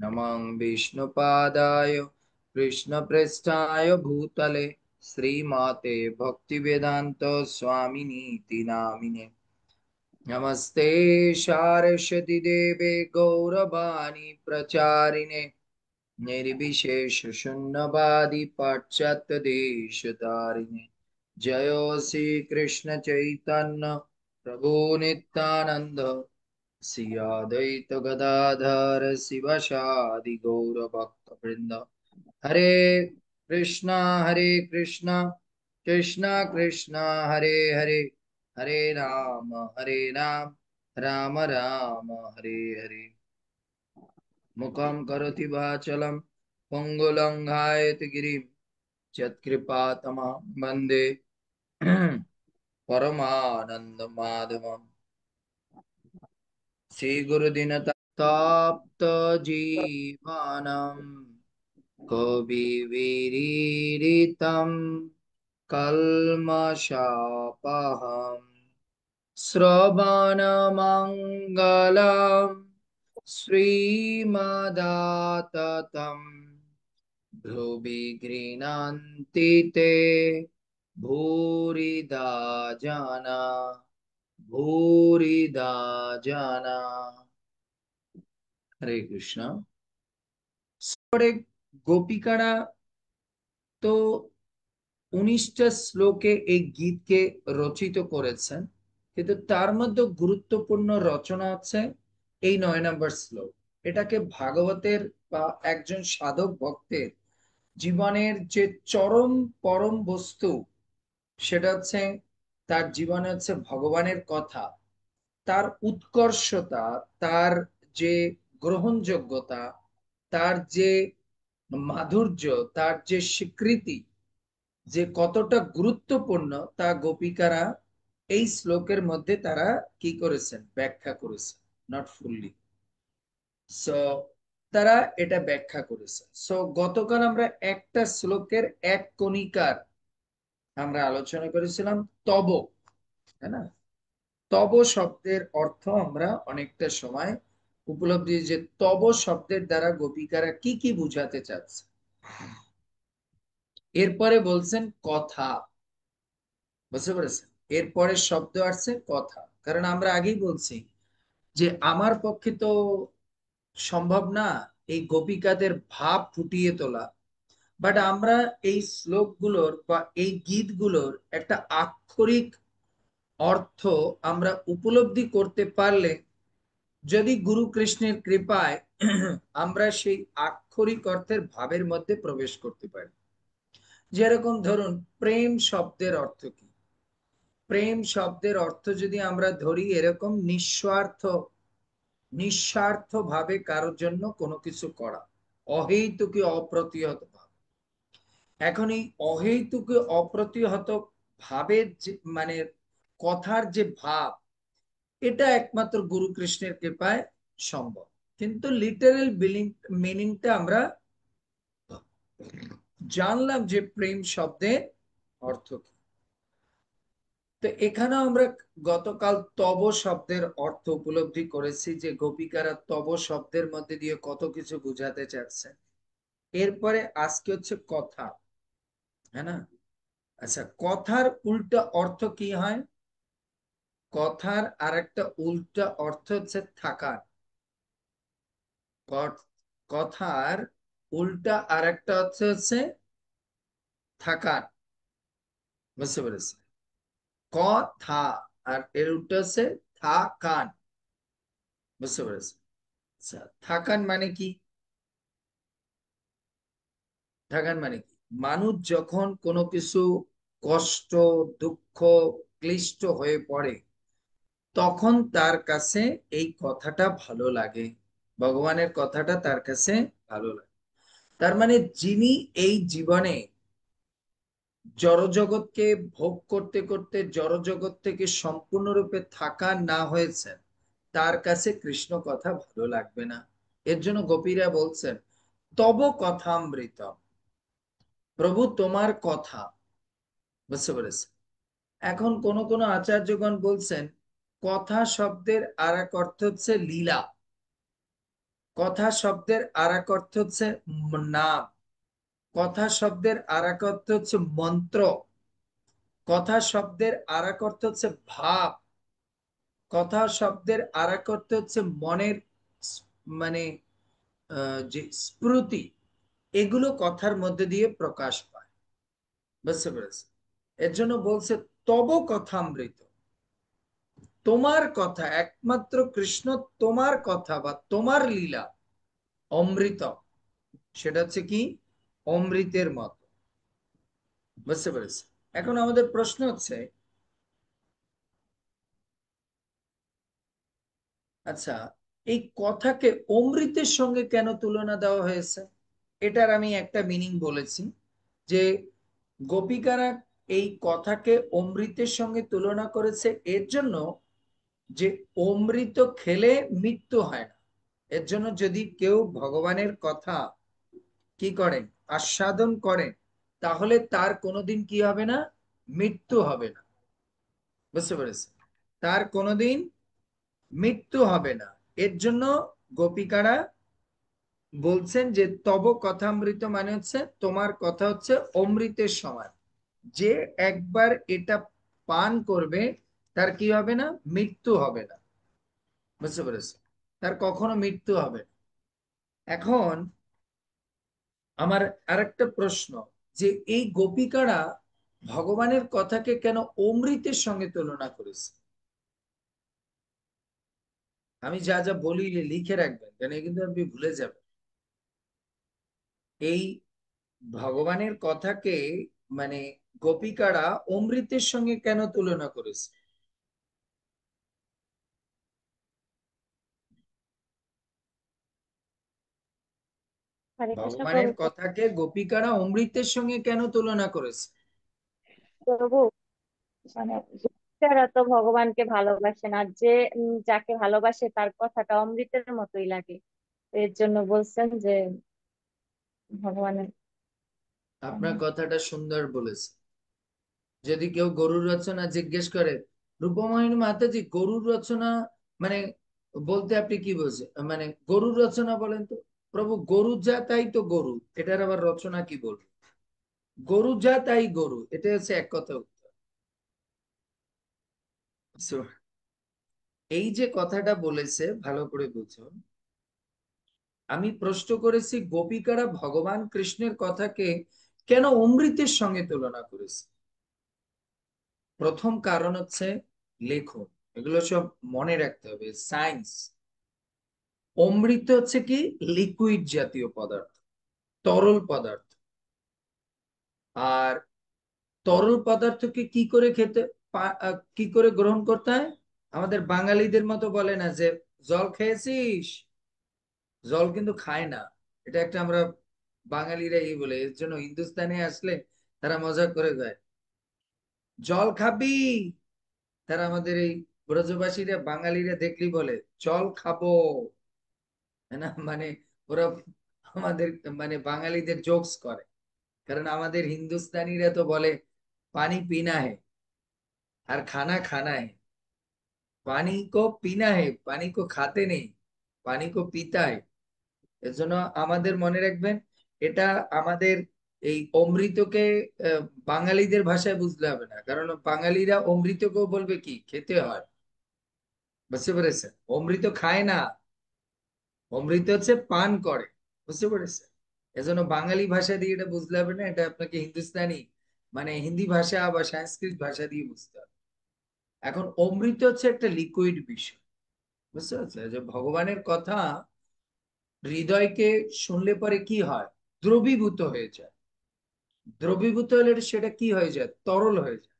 नमः विष्णुपादाय कृष्णप्रेष्ठाय भूतले श्रीमाते भक्तिवेदांत स्वामिनीति नामिने। नमस्ते सारस्वती देवे गौरवाणी प्रचारिणे निर्विशेष शून्यवादी पाश्चात्य देश तारिणे। जय श्री कृष्ण चैतन्य प्रभु नित्यानंद श्री अद्वैत गदाधर शिवसादि गौर भक्त वृंद। हरे हरे कृष्णा कृष्णा कृष्णा हरे हरे, हरे राम राम राम हरे हरे। मुखं करोति वाचालं पंगुलंघायते गिरिं, यत्कृपातमहं वन्दे परमानंद माधवम। श्री ताप्त जीवनम कविवीरितं कल्मषापहम् श्रवणमङ्गलम् श्रीमदाततम् भ्रुवि गृह्णन्ति ते भूरिदा जना, भूरिदा जना। हरे कृष्णा। পরে গোপিকারা তো 19টা শ্লোকে এই গীতকে রচিত করেছেন, কিন্তু তার মধ্যে গুরুত্বপূর্ণ রচনা হচ্ছে এই 9 নম্বর শ্লোক। এটাকে ভাগবতের বা একজন সাধক ভক্তের জীবনের যে চরম পরম বস্তু, সেটা হচ্ছে তার জীবনে হচ্ছে ভগবানের কথা, তার উৎকর্ষতা, তার যে গ্রহণযোগ্যতা, তার যে মাধুর্য, তার যে স্বীকৃতি, যে কতটা গুরুত্বপূর্ণ তা গোপিকারা এই শ্লোকের মধ্যে তারা কি করেছেন, ব্যাখ্যা করেছেন। নট ফুললি, সো তারা এটা ব্যাখ্যা করেছেন। সো গতকাল আমরা একটা শ্লোকের এক কণিকার আমরা আলোচনা করেছিলাম, তব, তাই না? তব শব্দের অর্থ আমরা অনেকটা সময় উপলব্ধি, যে তব শব্দের দ্বারা গোপিকারা কি কি বুঝাতে চাচ্ছে। এরপরে বলছেন কথা, বুঝতে পেরেছেন? এরপরে শব্দ আসছে কথা, কারণ আমরা আগেই বলছি যে আমার পক্ষে তো সম্ভব না এই গোপিকাদের ভাব ফুটিয়ে তোলা, বাট আমরা এই শ্লোকগুলোর বা এই গীতগুলোর একটা আক্ষরিক অর্থ আমরা উপলব্ধি করতে পারলে, যদি গুরু কৃষ্ণের কৃপায় আমরা সেই আক্ষরিক অর্থের ভাবের মধ্যে প্রবেশ করতে পারি। যেরকম ধরুন, প্রেম শব্দের অর্থ কি? প্রেম শব্দের অর্থ যদি আমরা ধরি, এরকম নিঃস্বার্থ, নিঃস্বার্থ ভাবে কারোর জন্য কোনো কিছু করা, অহেতুকে অপ্রতিহত ভাব। এখন এই অহেতুকে অপ্রতিহত ভাবের যে মানে কথার যে ভাব, এটা একমাত্র গুরু কৃষ্ণের কৃপায় সম্ভব। কিন্তু লিটারেল মিনিংটা আমরা জানলাম যে প্রেম শব্দের অর্থ কি। তো এখানেও আমরা গতকাল তব শব্দের অর্থ উপলব্ধি করেছি, যে গোপিকারা তব শব্দের মধ্যে দিয়ে কত কিছু বুঝাতে চাচ্ছে। এরপরে আজকে হচ্ছে কথা, হ্যাঁ না? আচ্ছা, কথার উল্টা অর্থ কি হয়? কথার আরেকটা উল্টা অর্থ হচ্ছে থাকার। কথার উল্টা আরেকটা অর্থ হচ্ছে থাকার, বুঝতে পেরেছি? কথা আর এর উল্টা হচ্ছে থাকান, বুঝতে পেরেছি? আচ্ছা, থাকান মানে কি? থাকান মানে কি? মানুষ যখন কোনো কিছু কষ্ট, দুঃখ, ক্লিষ্ট হয়ে পড়ে, তখন তার কাছে এই কথাটা ভালো লাগে, ভগবানের কথাটা তার কাছে ভালো লাগে। তার মানে যিনি এই জীবনে জড়জগৎকে ভোগ করতে করতে জড়জগৎ থেকে সম্পূর্ণরূপে থাকা না হয়েছে, তার কাছে কৃষ্ণ কথা ভালো লাগবে না। এর জন্য গোপীরা বলছেন তব কথামৃত, প্রভু তোমার কথা, বুঝতে পেরেছে? এখন কোন কোন আচার্যগণ বলছেন কথা শব্দের আর এক অর্থ হচ্ছে লীলা। কথা শব্দের আর এক অর্থ হচ্ছে নাম, কথা শব্দের আর এক অর্থ হচ্ছে মন্ত্র, কথা শব্দের আর এক অর্থ হচ্ছে ভাব, কথা শব্দের আর এক অর্থ হচ্ছে মনের মানে যে স্মৃতি, এগুলো কথার মধ্যে দিয়ে প্রকাশ পায়। বুঝতে পেরেছি? এর জন্য বলছে তব কথামৃত, তোমার কথা, একমাত্র কৃষ্ণ তোমার কথা বা তোমার লীলা অমৃত, সেটা হচ্ছে কি অমৃতের মতো। বুঝতে পেরেছি? এখন আমাদের প্রশ্ন হচ্ছে, আচ্ছা, এই কথাকে অমৃতের সঙ্গে কেন তুলনা দেওয়া হয়েছে? এটার আমি একটা মিনিং বলেছি, যে গোপিকারা এই কথাকে অমৃতের সঙ্গে তুলনা করেছে এর জন্য যে অমৃত খেলে মৃত্যু হয় না। এর জন্য যদি কেউ ভগবানের কথা কি করেন, আস্বাদন করেন, তাহলে তার কোনোদিন কি হবে না, মৃত্যু হবে না। বুঝতে পেরেছি? তার কোনোদিন মৃত্যু হবে না। এর জন্য গোপিকারা বলছেন যে তব কথামৃত মানে হচ্ছে তোমার কথা হচ্ছে অমৃতের সমান, যে একবার এটা পান করবে তার কি হবে না, মৃত্যু হবে না। বুঝতে পেরেছি? তার কখনো মৃত্যু হবে না। এখন আমার আরেকটা প্রশ্ন, যে এই গোপিকারা ভগবানের কথাকে কেন অমৃতের সঙ্গে তুলনা করেছে? আমি যা যা বলি লিখে রাখবেন, কেন কিন্তু আপনি ভুলে যাবেন। এই ভগবানের কথাকে মানে গোপিকারা অমৃতের সঙ্গে কেন তুলনা করেছে? হরে কৃষ্ণ ভগবানের প্রভু। কথাকে গোপিকারা অমৃতের সঙ্গে কেন তুলনা করেছে? প্রভু, মানে যারা তো ভগবানকে ভালোবাসেন, আর যে যাকে ভালোবাসে তার কথাটা অমৃতের মতোই লাগে। তো এর জন্য বলছেন যে ভগবানের আপনার কথাটা সুন্দর বলেছে। যদি কেউ গরুর রচনা জিজ্ঞেস করে, রূপমোহিনী মাতাজি গরুর রচনা মানে বলতে আপনি কি বোঝেন, মানে গরুর রচনা বলেন তো। প্রভু গরু যা তাই তো গরু, এটার আবার রচনা কি বলবো? গরু যা তাই গরু, এটা হচ্ছে এক কথা উত্তর। So, এই যে কথাটা বলেছে ভালো করে বুঝুন। আমি প্রশ্ন করেছি গোপিকারা ভগবান কৃষ্ণের কথাকে কেন অমৃতের সঙ্গে তুলনা করেছে। প্রথম কারণ হচ্ছে লেখন, এগুলো সব মনে রাখতে হবে, সায়েন্স। অমৃত হচ্ছে কি লিকুইড জাতীয় পদার্থ, তরল পদার্থ। আর তরল পদার্থকে কি করে খেতে কি করে গ্রহণ করতে হয়? আমাদের বাঙালিদের মতো বলে না যে জল খেয়েছিস, জল কিন্তু খায় না। এটা একটা আমরা বাঙালিরা এই বলে, এর জন্য হিন্দুস্তানে আসলে তারা মজা করে দেয়, জল খাবি। তারা আমাদের এই ব্রজবাসীরা বাঙালিরা দেখলি বলে জল খাবো, তাই না? মানে ওরা আমাদের মানে বাঙালিদের জোকস করে। কারণ আমাদের হিন্দুস্তানিরা তো বলে পানি পিনা হে আর খানা খানা হে, পানি কো পিনা হে, পানি কো খাতে নেই, পানি কো পিতা হে। এর জন্য আমাদের মনে রাখবেন, এটা আমাদের এই অমৃতকে বাঙালিদের ভাষায় বুঝতে হবে না, কারণ বাঙালিরা অমৃতকেও বলবে কি খেতে হয়। বুঝতে পেরেছেন? অমৃত খায় না, অমৃত হচ্ছে পান করে। বুঝতে পেরেছেন? এজন্য বাঙালি ভাষা দিয়ে এটা বুঝতে হবে না, এটা আপনাকে হিন্দুস্তানি মানে হিন্দি ভাষা বা সংস্কৃত ভাষা দিয়ে বুঝতে হবে। এখন অমৃত হচ্ছে একটা লিকুইড বিষয়। বুঝতে পারছেন যে ভগবানের কথা হৃদয়কে শুনলে পরে কি হয়, দ্রবীভূত হয়ে যায়। দ্রবীভূত হলে সেটা কি হয়ে যায়, তরল হয়ে যায়,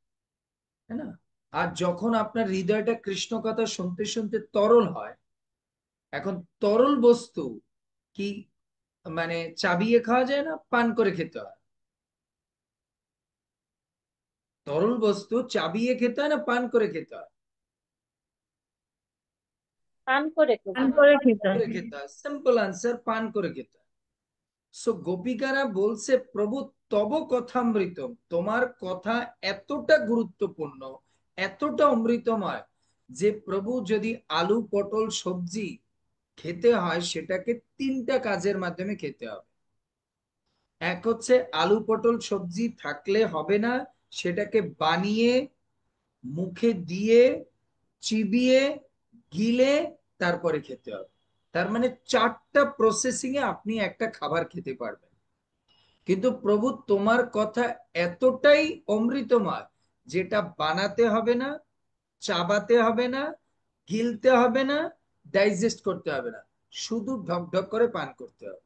তাই না? আর যখন আপনার হৃদয়টা কৃষ্ণ কথা শুনতে শুনতে তরল হয়, এখন তরল বস্তু কি মানে চাবিয়ে খাওয়া যায় না, পান করে খেতে হয়? তরল বস্তু চাবিয়ে খেতে হয় না পান করে খেতে হয়? পান করে পান প্রভু। করে খেতে হয়। খেতে হয়, সিম্পল আনসার, পান করে খেতে হয়। সো গোপিকারা বলছে প্রভু তব কথামৃতম, তোমার কথা এতটা গুরুত্বপূর্ণ, এতটা অমৃতময়, যে প্রভু যদি আলু পটল সবজি খেতে হয় সেটাকে তিনটা কাজের মাধ্যমে খেতে হবে। এক হচ্ছে আলু পটল সবজি থাকলে হবে না, সেটাকে বানিয়ে মুখে দিয়ে চিবিয়ে গিলে তারপরে খেতে হবে। তার মানে চারটা প্রসেসিং এ আপনি একটা খাবার খেতে পারবেন। কিন্তু প্রভু তোমার কথা এতটাই অমৃতময়, যেটা বানাতে হবে না, চাবাতে হবে না, গিলতে হবে না, ডাইজেস্ট করতে হবে না, শুধু ঢক ঢক করে পান করতে হবে।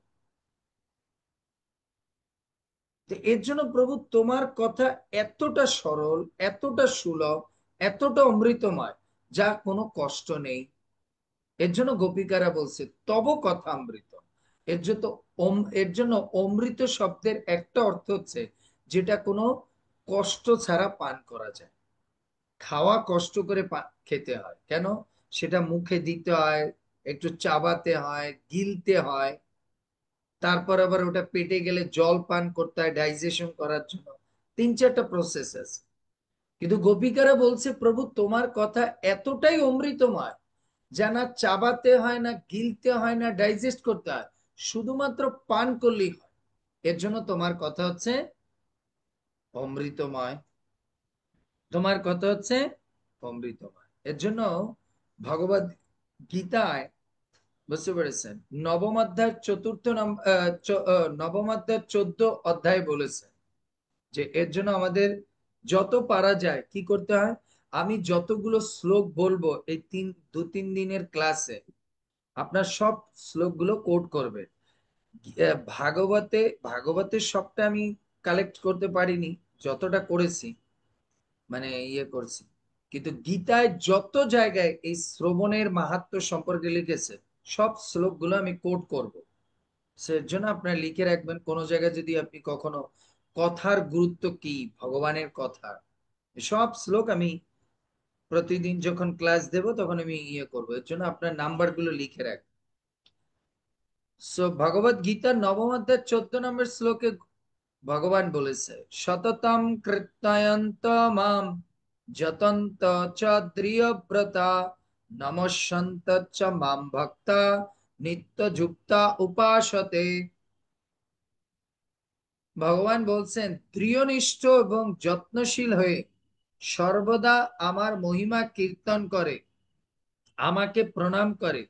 তো এর জন্য প্রভু তোমার কথা এতটা সরল, এতটা সুলভ, এতটা অমৃতময়, যা কোনো কষ্ট নেই। এর জন্য গোপিকারা বলছে তব কথা অমৃত। এর জন্য এর জন্য অমৃত শব্দের একটা অর্থ হচ্ছে যেটা কোনো কষ্ট ছাড়া পান করা যায়। খাওয়া কষ্ট করে খেতে হয় কেন? সেটা মুখে দিতে হয়, একটু চাবাতে হয়, গিলতে হয়, তারপর আবার ওটা পেটে গেলে জল পান করতে হয় ডাইজেশন করার জন্য। তিন চারটা প্রসেস আছে। কিন্তু গোপিকারা বলছে প্রভু তোমার কথা এতটাই অমৃতময়, যা না চাবাতে হয়, না গিলতে হয়, না ডাইজেস্ট করতে হয়, শুধুমাত্র পান করলেই হয়। এর জন্য তোমার কথা হচ্ছে অমৃতময়। তোমার কথা হচ্ছে অমৃতময়। এর জন্য ভগবদ গীতায়, বুঝতে পেরেছেন, নবম অধ্যায় চতুর্থ নবম অধ্যায় 14 অধ্যায় বলেছে যে এর জন্য আমাদের যত পারা যায় কি করতে হয়। আমি যতগুলো শ্লোক বলবো এই 2-3 দিনের ক্লাসে, আপনার সব শ্লোকগুলো কোট করবে। ভাগবতে, ভাগবতের সবটা আমি কালেক্ট করতে পারিনি, যতটা করেছি মানে ইয়ে করছি। কিন্তু গীতায় যত জায়গায় এই শ্রবণের মাহাত্ম্য সম্পর্কে লিখেছে, সব শ্লোকগুলো আমি কোট করব। সের জন্য আপনারা লিখে রাখবেন, কোন জায়গায় যদি আপনি কখনো কথার গুরুত্ব কি, ভগবানের কথা, সব শ্লোক আমি প্রতিদিন যখন ক্লাস দেব তখন আমি ইয়ে করবো। এর জন্য আপনার নাম্বার গুলো লিখে রাখবেন। সো ভগবত গীতার নবম অধ্যায় 14 নম্বর শ্লোকে ভগবান বলেছে, সততম কৃত্যয়ন্ত মাম যতন্ত চ দৃঢ়ব্রতা নমস্যন্ত চ মাম ভক্তা নিত্য যুক্তা উপাসতে। ভগবান বলছেন দৃঢ়নিষ্ঠ এবং যত্নশীল হয়ে সর্বদা আমার মহিমা কীর্তন করে, আমাকে প্রণাম করে,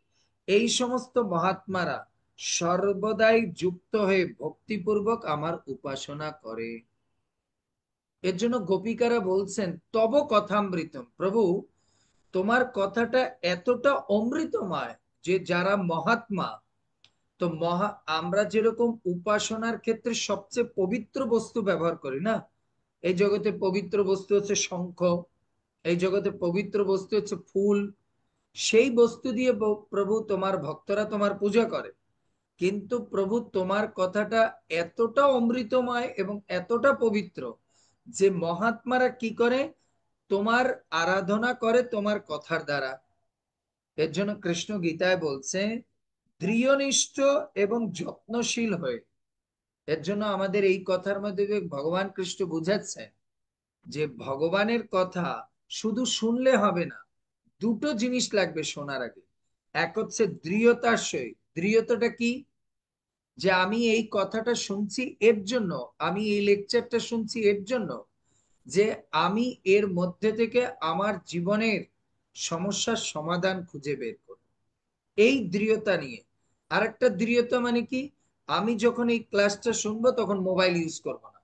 এই সমস্ত মহাত্মারা সর্বদাই যুক্ত হয়ে ভক্তিপূর্বক আমার উপাসনা করে। এর জন্য গোপিকারা বলছেন তব কথামৃতম, প্রভু তোমার কথাটা এতটা অমৃতময় যে যারা মহাত্মা, তো আমরা যেরকম উপাসনার ক্ষেত্রে সবচেয়ে পবিত্র বস্তু ব্যবহার করি না, এই জগতে পবিত্র বস্তু হচ্ছে শঙ্খ, এই জগতে পবিত্র বস্তু হচ্ছে ফুল, সেই বস্তু দিয়ে প্রভু তোমার ভক্তরা তোমার পূজা করে। কিন্তু প্রভু তোমার কথাটা এতটা অমৃতময় এবং এতটা পবিত্র যে মহাত্মারা কি করে, তোমার আরাধনা করে তোমার কথার দ্বারা। এর জন্য কৃষ্ণ গীতায় বলছে দৃঢ়নিষ্ঠ এবং যত্নশীল হয়ে। এর জন্য আমাদের এই কথার মধ্যে ভগবান কৃষ্ণ বুঝাচ্ছেন যে ভগবানের কথা শুধু শুনলে হবে না, দুটো জিনিস লাগবে শোনার আগে। এক হচ্ছে দৃঢ়তার সহিত। দৃঢ়তাটা কি? যে আমি এই কথাটা শুনছি এর জন্য, আমি এই লেকচারটা শুনছি এর জন্য যে আমি এর মধ্যে থেকে আমার জীবনের সমস্যার সমাধান খুঁজে বের করব, এই দৃঢ়তা নিয়ে। আর একটা দৃঢ়তা মানে কি, আমি যখন এই ক্লাসটা শুনবো তখন মোবাইল ইউজ করব না।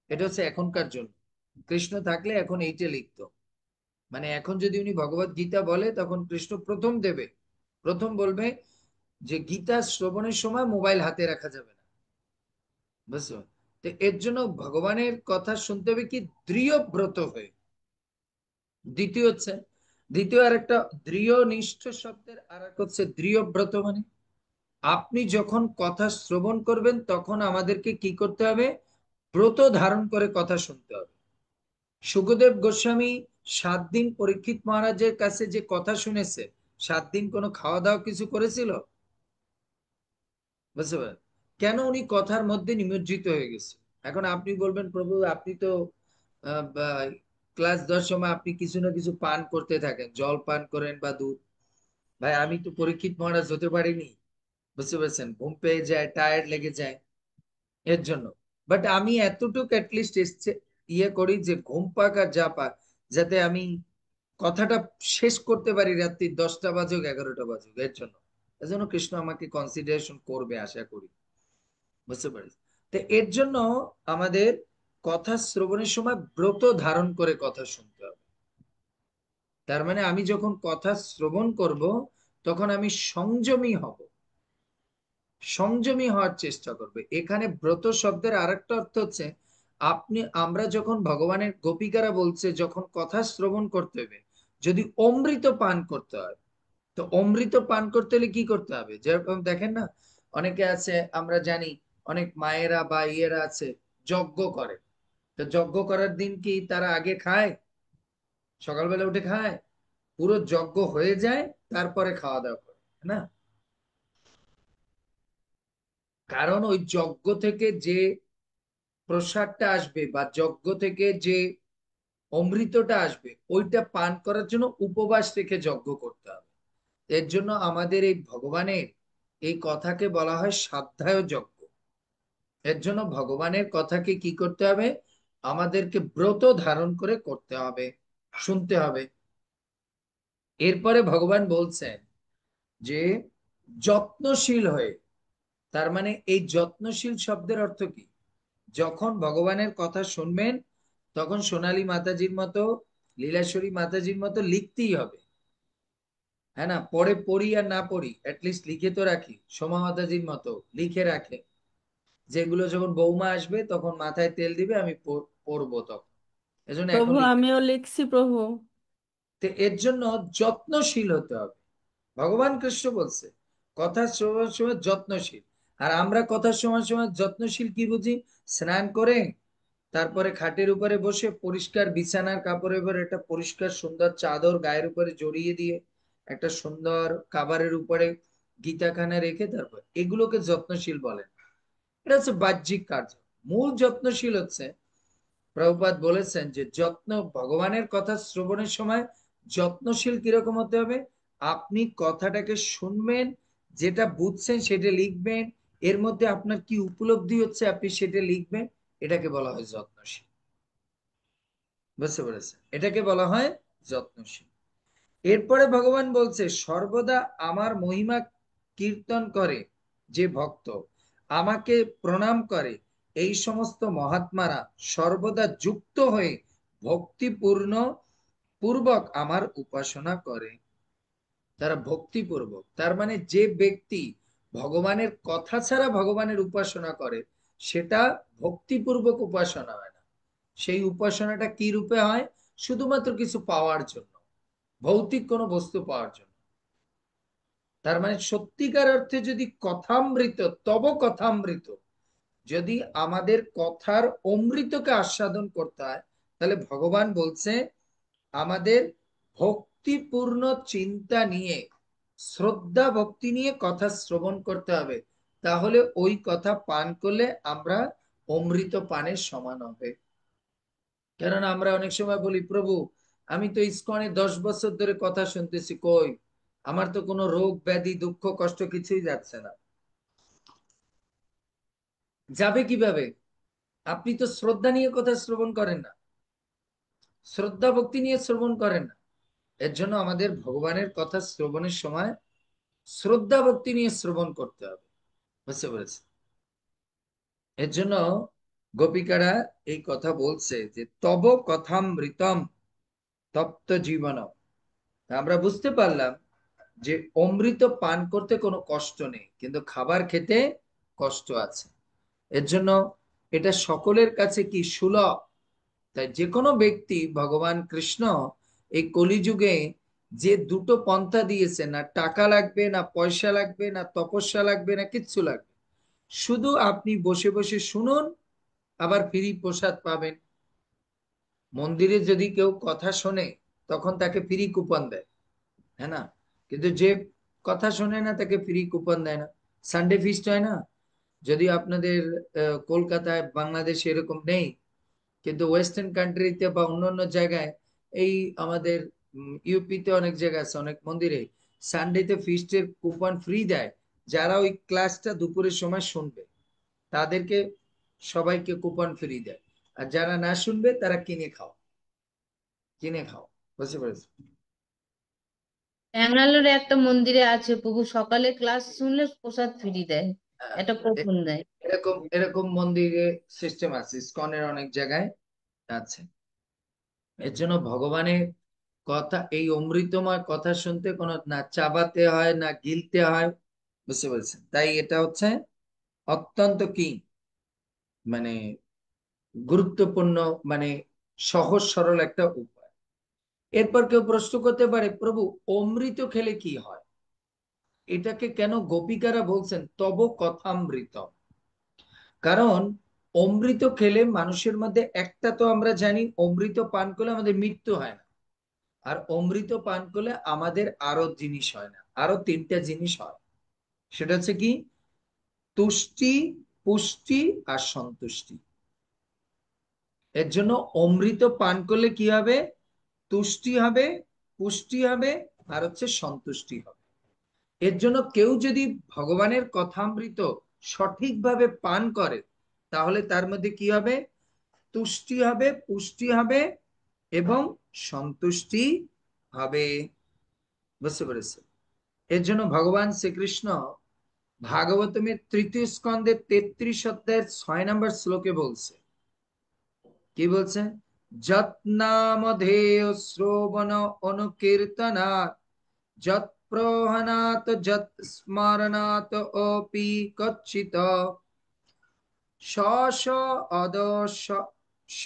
এটা হচ্ছে এখনকার জন্য। কৃষ্ণ থাকলে এখন এইটা লিখতো, মানে এখন যদি উনি ভগবত গীতা বলে তখন কৃষ্ণ প্রথম দেবে, প্রথম বলবে যে গীতা শ্রবণের সময় মোবাইল হাতে রাখা যাবে না। বুঝছো? তো এর জন্য ভগবানের কথা শুনতে হবে কি, দৃঢ় ব্রত হয়ে। দ্বিতীয় হচ্ছে, দ্বিতীয় আর একটা দৃঢ় নিষ্ঠ শব্দের আর এক হচ্ছে দৃঢ় ব্রত, মানে আপনি যখন কথা শ্রবণ করবেন তখন আমাদেরকে কি করতে হবে, ব্রত ধারণ করে কথা শুনতে হবে। সুখদেব গোস্বামী 7 দিন পরীক্ষিত মহারাজের কাছে যে কথা শুনেছে, 7 দিন কোনো খাওয়া দাওয়া কিছু করেছিল? বুঝতে পারেন কেন উনি কথার মধ্যে নিমজ্জিত হয়ে গেছে। এখন আপনি বলবেন প্রভু আপনি তো ক্লাস 10 সময় আপনি কিছু না কিছু পান করতে থাকেন, জল পান করেন বা দুধ। ভাই আমি তো পরীক্ষিত মহারাজ হতে পারিনি, বুঝতে পারছেন, ঘুম পেয়ে যায়, টায়ার্ড লেগে যায়, এর জন্য। বাট আমি এতটুকু অ্যাটলিস্ট এসছে ইয়ে করি যে ঘুম পাক আর যা পাক, যাতে আমি কথাটা শেষ করতে পারি রাত্রি 10টা বাজুক 11টা বাজুক, এর জন্য। এজন্য কৃষ্ণ আমাকে কনসিডারেশন করবে আশা করি, বুঝতে পারি। তো এর জন্য আমাদের কথা শ্রবণের সময় ব্রত ধারণ করে কথা শুনতে হবে। তার মানে আমি যখন কথা শ্রবণ করব, তখন আমি সংযমী হব, সংযমী হওয়ার চেষ্টা করবে। এখানে ব্রত শব্দের আরেকটা অর্থ হচ্ছে, আমরা যখন ভগবানের গোপিকারা বলছে যখন কথা শ্রবণ করতে হবে, যদি অমৃত পান করতে হয়, তো অমৃত পান করতে হলে কি করতে হবে? যেরকম দেখেন না, অনেকে আছে আমরা জানি, অনেক মায়েরা বা ইয়েরা আছে যজ্ঞ করে। তো যজ্ঞ করার দিন কি তারা আগে খায়? সকালবেলা উঠে খায়? পুরো যজ্ঞ হয়ে যায় তারপরে খাওয়া দাওয়া করে, না? কারণ ওই যজ্ঞ থেকে যে প্রসাদটা আসবে বা যজ্ঞ থেকে যে অমৃতটা আসবে, ওইটা পান করার জন্য উপবাস রেখে যজ্ঞ করতে হবে। এর জন্য আমাদের এই ভগবানের এই কথাকে বলা হয় স্বাধ্যায় যজ্ঞ। এর জন্য ভগবানের কথাকে কি করতে হবে? আমাদেরকে ব্রত ধারণ করে করতে হবে, শুনতে হবে। এরপরে ভগবান বলছেন যে যত্নশীল হয়ে, তার মানে এই যত্নশীল শব্দের অর্থ কি? যখন ভগবানের কথা শুনবেন, তখন সোনালী মাতাজির মতো, লীলাশ্বরী মাতাজির মতো লিখতেই হবে। হ্যাঁ না, পরে পড়ি আর না পড়ি, অ্যাটলিস্ট লিখে তো রাখি। সোমা মাতাজির মতো লিখে রাখে, যেগুলো যখন বৌমা আসবে তখন মাথায় তেল দিবে, আমি পড়বো তখন। এজন্য এখন প্রভু লিখে। আমিও লিখছি প্রভু। তো এর জন্য যত্নশীল হতে হবে। ভগবান কৃষ্ণ বলছে কথা শোনার সময় যত্নশীল। আর আমরা কথা শোনার সময় যত্নশীল কি বুঝি? স্নান করে তারপরে খাটের উপরে বসে পরিষ্কার বিছানার কাপড়ের উপর একটা পরিষ্কার সুন্দর চাদর গায়ের উপরে জড়িয়ে দিয়ে একটা সুন্দর খাবারের উপরে গীতাখানা রেখে, তারপর এগুলোকে যত্নশীল বলেন। এটা হচ্ছে বাহ্যিক কার্য। মূল যত্নশীল হচ্ছে, প্রভুপাদ বলেছেন যে যত্ন, ভগবানের কথা শ্রবণের সময় যত্নশীল কিরকম হতে হবে? আপনি কথাটাকে শুনবেন, যেটা বুঝছেন সেটা লিখবেন, এর মধ্যে আপনার কি উপলব্ধি হচ্ছে আপনি সেটা লিখবেন। এটাকে বলা হয় যত্নশীল, বুঝতে পেরেছেন? এটাকে বলা হয় যত্নশীল। এরপরে ভগবান বলছে সর্বদা আমার মহিমা কীর্তন করে যে ভক্ত, আমাকে প্রণাম করে, এই সমস্ত মহাত্মারা সর্বদা যুক্ত হয়ে ভক্তিপূর্ণ পূর্বক আমার উপাসনা করে। তারা ভক্তিপূর্বক, তার মানে যে ব্যক্তি ভগবানের কথা ছাড়া ভগবানের উপাসনা করে, সেটা ভক্তিপূর্বক উপাসনা হয় না। সেই উপাসনাটা কি রূপে হয়? শুধুমাত্র কিছু পাওয়ার জন্য, ভৌতিক কোনো বস্তু পাওয়ার জন্য। তার মানে সত্যিকার অর্থে যদি কথামৃত, তব কথামৃত, যদি আমাদের কথার অমৃতকে আস্বাদন করতে হয়, তাহলে ভগবান বলছে আমাদের ভক্তিপূর্ণ চিন্তা নিয়ে, শ্রদ্ধা ভক্তি নিয়ে কথা শ্রবণ করতে হবে। তাহলে ওই কথা পান করলে আমরা অমৃত পানের সমান হবে। কারণ আমরা অনেক সময় বলি, প্রভু আমি তো ইসকনে 10 বছর ধরে কথা শুনতেছি, কই আমার তো কোনো রোগ ব্যাধি দুঃখ কষ্ট কিছুই যাচ্ছে না। যাবে কিভাবে? আপনি তো শ্রদ্ধা নিয়ে কথা শ্রবণ করেন না, শ্রদ্ধা ভক্তি নিয়ে শ্রবণ করেন না। এর জন্য আমাদের ভগবানের কথা শ্রবণের সময় শ্রদ্ধা ভক্তি নিয়ে শ্রবণ করতে হবে, বুঝতে পেরেছি? এর জন্য গোপিকারা এই কথা বলছে যে তব কথামৃতম তপ্ত জীবনম। আমরা বুঝতে পারলাম যে অমৃত পান করতে কোনো কষ্ট নেই, কিন্তু খাবার খেতে কষ্ট আছে। এর জন্য এটা সকলের কাছে কি সুলভ। তাই যে কোনো ব্যক্তি, ভগবান কৃষ্ণ এই কলিযুগে যে দুটো পন্থা দিয়েছে, না টাকা লাগবে, না পয়সা লাগবে, না তপস্যা লাগবে, না কিচ্ছু লাগবে, শুধু আপনি বসে বসে শুনুন, আবার ফ্রি প্রসাদ পাবেন। মন্দিরে যদি কেউ কথা শোনে, তখন তাকে ফ্রি কুপন দেয়, হ্যাঁ না? কিন্তু যে কথা শোনে না তাকে ফ্রি কুপন দেয় না। সানডে ফিস্ট হয় না? যদি আপনাদের কলকাতায় বাংলাদেশে এরকম নেই, কিন্তু ওয়েস্টার্ন কান্ট্রিতে বা অন্যান্য জায়গায়, এই আমাদের ইউপিতে অনেক জায়গা আছে, অনেক মন্দিরে সানডেতে ফিস্টের কুপন ফ্রি দেয়। যারা ওই ক্লাসটা দুপুরের সময় শুনবে তাদেরকে সবাইকে কুপন ফ্রি দেয়। আর যারা না শুনবে তারা কিনে খাও, কিনে খাও। বুঝতে পেরেছো? ব্যাঙ্গালোরে একটা মন্দিরে আছে প্রভু সকালে ক্লাস শুনলে প্রসাদ ফ্রি দেয়, হ্যাঁ, একটা কুপন দেয়। এরকম এরকম মন্দিরে সিস্টেম আছে, ইসকনের অনেক জায়গায় আছে। এর জন্য ভগবানের কথা, এই অমৃতময় কথা শুনতে কোনো না চাবাতে হয় না গিলতে হয়। বুঝতে পেরেছেন? তাই এটা হচ্ছে অত্যন্ত কি, মানে গুরুত্বপূর্ণ, মানে সহজ সরল একটা উপায়। এরপর কেউ প্রশ্ন করতে পারে, প্রভু অমৃত খেলে কি হয়? এটাকে কেন গোপিকারা বলছেন তব কথামৃত? কারণ অমৃত খেলে মানুষের মধ্যে একটা তো আমরা জানি, অমৃত পান করলে আমাদের মৃত্যু হয় না। আর অমৃত পান করলে আমাদের আরো জিনিস হয় না, আরো তিনটা জিনিস হয়। সেটা হচ্ছে কি, তুষ্টি, পুষ্টি আর সন্তুষ্টি। এর জন্য অমৃত পান করলে কি হবে? তুষ্টি হবে, পুষ্টি হবে, আর হচ্ছে সন্তুষ্টি হবে। এর জন্য কেউ যদি ভগবানের কথামৃত সঠিকভাবে পান করে তাহলে তার মধ্যে কি হবে? তুষ্টি হবে, পুষ্টি হবে এবং সন্তুষ্টি হবে। বুঝতে পেরেছে? এর জন্য ভগবান শ্রীকৃষ্ণ ভাগবতমের তৃতীয় স্কন্ধের 33 অধ্যায়ের 6 নম্বর শ্লোকে বলছে, কি বলছে? যৎ নামধেয় শ্রবণ অনুকীর্তনাৎ যৎ প্রহনাত যৎ স্মরণাত অপি কচ্ছিত স স অদ স স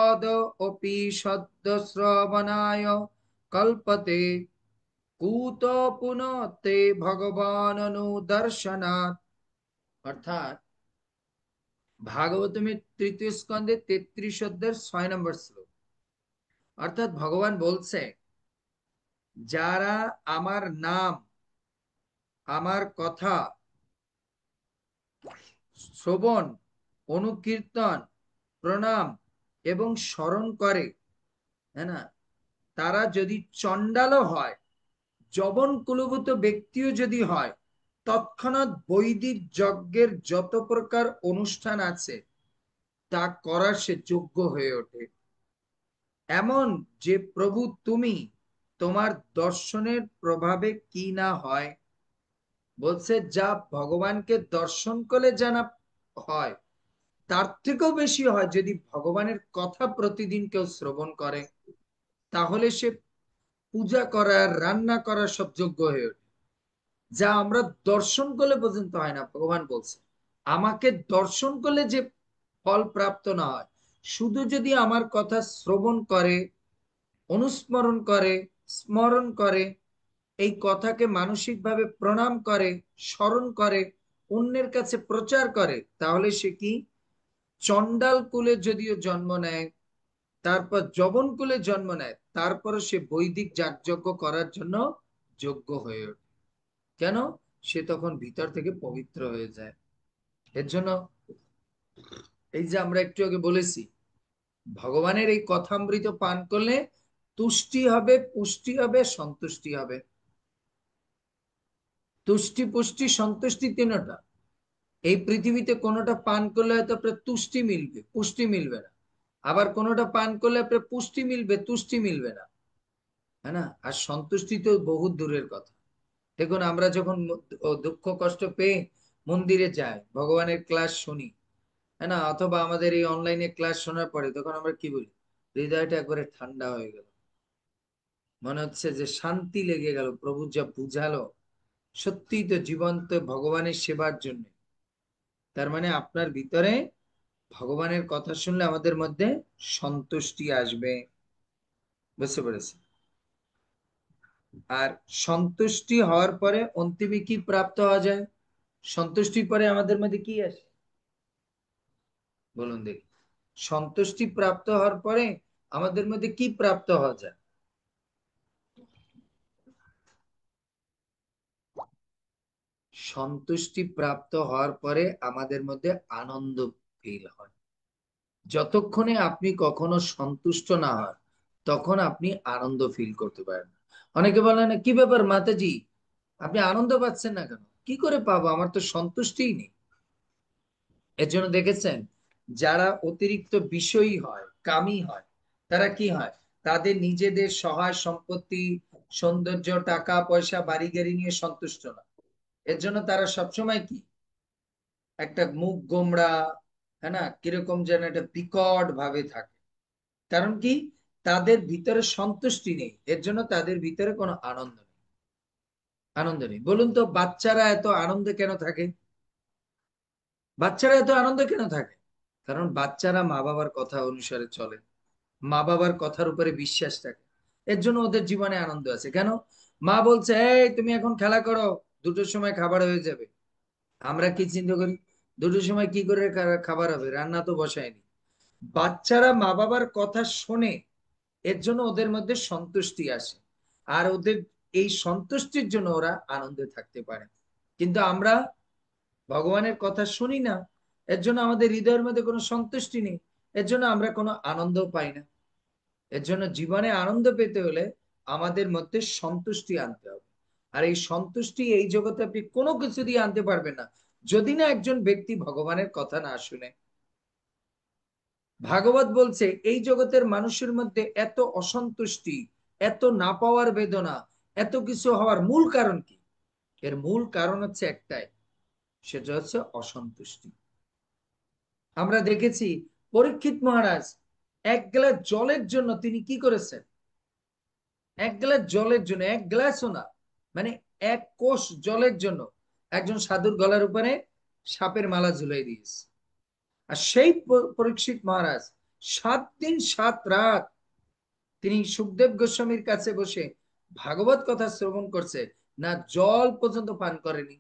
অদ অপি সদ্য শ্রবণায় কল্পতে কুত পুনতে ভগবান অনুদর্শনাৎ। অর্থাৎ ভাগবতমের তৃতীয় স্কন্ধে 33 অধ্যায়ের 6 নম্বর শ্লোক। অর্থাৎ ভগবান বলছে, যারা আমার নাম, আমার কথা শ্রবণ, অনুকীর্তন, প্রণাম এবং স্মরণ করে, হ্যাঁ না, তারা যদি চণ্ডালও হয়, জবন কুলভূত ব্যক্তিও যদি হয়, তৎক্ষণাৎ বৈদিক যজ্ঞের যত প্রকার অনুষ্ঠান আছে তা করার সে যোগ্য হয়ে ওঠে। এমন যে প্রভু তুমি, তোমার দর্শনের প্রভাবে কি না হয়। বলছে যা ভগবানকে দর্শন করলে জানা হয়, তার থেকেও বেশি হয় যদি ভগবানের কথা প্রতিদিন কেউ শ্রবণ করে, তাহলে সে পূজা করার, রান্না করার সব যোগ্য হয়ে ওঠে। যা আমরা দর্শন করলে পর্যন্ত হয় না। ভগবান বলছে আমাকে দর্শন করলে যে ফল প্রাপ্ত না হয়, শুধু যদি আমার কথা শ্রবণ করে, অনুস্মরণ করে, স্মরণ করে, এই কথাকে মানসিকভাবে প্রণাম করে, স্মরণ করে, অন্যের কাছে প্রচার করে, তাহলে সে কি, চণ্ডাল কুলে যদিও জন্ম নেয়, তারপর যবন কুলে জন্ম নেয়, তারপরও সে বৈদিক যাগযজ্ঞ করার জন্য যোগ্য হয়ে ওঠে। কেন? সে তখন ভিতর থেকে পবিত্র হয়ে যায়। এর জন্য এই যে আমরা একটু আগে বলেছি, ভগবানের এই কথামৃত পান করলে তুষ্টি হবে, পুষ্টি হবে, সন্তুষ্টি হবে। তুষ্টি, পুষ্টি, সন্তুষ্টি তিনটা। এই পৃথিবীতে কোনোটা পান করলে হয়তো আপনার তুষ্টি মিলবে, পুষ্টি মিলবে না। আবার কোনোটা পান করলে আপনার পুষ্টি মিলবে, তুষ্টি মিলবে না। হ্যাঁ না? আর সন্তুষ্টি তো বহু দূরের কথা। দেখুন আমরা যখন দুঃখ কষ্ট পেয়ে মন্দিরে যাই, ভগবানের ক্লাস শুনি, হ্যাঁ না, অথবা আমাদের এই অনলাইনে ক্লাস শোনার পরে তখন আমরা কি বলি? হৃদয়টা একবারে ঠান্ডা হয়ে গেল, মনে হচ্ছে যে শান্তি লেগে গেল, প্রভু যা বুঝালো। সত্যিই তো জীবন তো ভগবানের সেবার জন্য। তার মানে আপনার ভিতরে ভগবানের কথা শুনলে আমাদের মধ্যে সন্তুষ্টি আসবে। বুঝতে পেরেছি? আর সন্তুষ্টি হওয়ার পরে অন্তিমে কি প্রাপ্ত হওয়া যায়? সন্তুষ্টির পরে আমাদের মধ্যে কি আসে বলুন দেখি? সন্তুষ্টি প্রাপ্ত হওয়ার পরে আমাদের মধ্যে কি প্রাপ্ত হওয়া যায়? সন্তুষ্টি প্রাপ্ত হওয়ার পরে আমাদের মধ্যে আনন্দ ফিল হয়। যতক্ষণে আপনি কখনো সন্তুষ্ট না হন, তখন আপনি আনন্দ ফিল করতে পারেন না। অনেকে বলেন, কি ব্যাপার মাতাজি, আপনি আনন্দ পাচ্ছেন না কেন? কি করে পাবো, আমার তো সন্তুষ্টিই নেই। এর জন্য দেখেছেন, যারা অতিরিক্ত বিষয়ী হয়, কামী হয়, তারা কি হয়, তাদের নিজেদের সহায় সম্পত্তি, সৌন্দর্য, টাকা পয়সা, বাড়ি গাড়ি নিয়ে সন্তুষ্ট না। এর জন্য তারা সবসময় কি, একটা মুখ গোমড়া, হ্যাঁ না, কিরকম যেন একটা বিকট ভাবে থাকে। কারণ কি, তাদের ভিতরে সন্তুষ্টি নেই, এর জন্য তাদের ভিতরে কোনো আনন্দ নেই। আনন্দ নেই। বলুন তো, বাচ্চারা এত আনন্দে কেন থাকে? বাচ্চারা এত আনন্দে কেন থাকে? কারণ বাচ্চারা মা বাবার কথা অনুসারে চলে, মা বাবার কথার উপরে বিশ্বাস থাকে। এর জন্য ওদের জীবনে আনন্দ আছে। কেন? মা বলছে, এই তুমি এখন খেলা করো, 2টোর সময় খাবার হয়ে যাবে। আমরা কি চিন্তা করি, 2টোর সময় কি করে খাবার হবে, রান্না তো বসায়নি। বাচ্চারা মা বাবার কথা শোনে, এর জন্য ওদের মধ্যে সন্তুষ্টি আসে, আর ওদের এই সন্তুষ্টির জন্য ওরা আনন্দে থাকতে পারে। কিন্তু আমরা ভগবানের কথা শুনি না, এর জন্য আমাদের হৃদয়ের মধ্যে কোনো সন্তুষ্টি নেই, এর জন্য আমরা কোনো আনন্দ পাই না। এর জন্য জীবনে আনন্দ পেতে হলে আমাদের মধ্যে সন্তুষ্টি আনতে হবে। আর এই সন্তুষ্টি এই জগতে আপনি কোনো কিছু দিয়ে আনতে পারবেন না, যদি না একজন ব্যক্তি ভগবানের কথা না শুনে। ভাগবত বলছে, এই জগতের মানুষের মধ্যে এত অসন্তুষ্টি, এত না পাওয়ার বেদনা, এত কিছু হওয়ার মূল কারণ কি? এর মূল কারণ হচ্ছে একটাই, সেটা হচ্ছে অসন্তুষ্টি। আমরা দেখেছি, পরীক্ষিত মহারাজ এক গ্লাস জলের জন্য তিনি কি করেছেন? এক গ্লাস জলের জন্য, এক গ্লাসও না, মানে এক কোষ জলের জন্য একজন সাধুর গলার উপরে সাপের মালা ঝুলাই দিয়েছে। আর সেই পরীক্ষিত মহারাজ 7 দিন 7 রাত তিনি সুখদেব গোস্বামীর কাছে বসে ভাগবত কথা শ্রবণ করছে, না জল পর্যন্ত পান করেনি,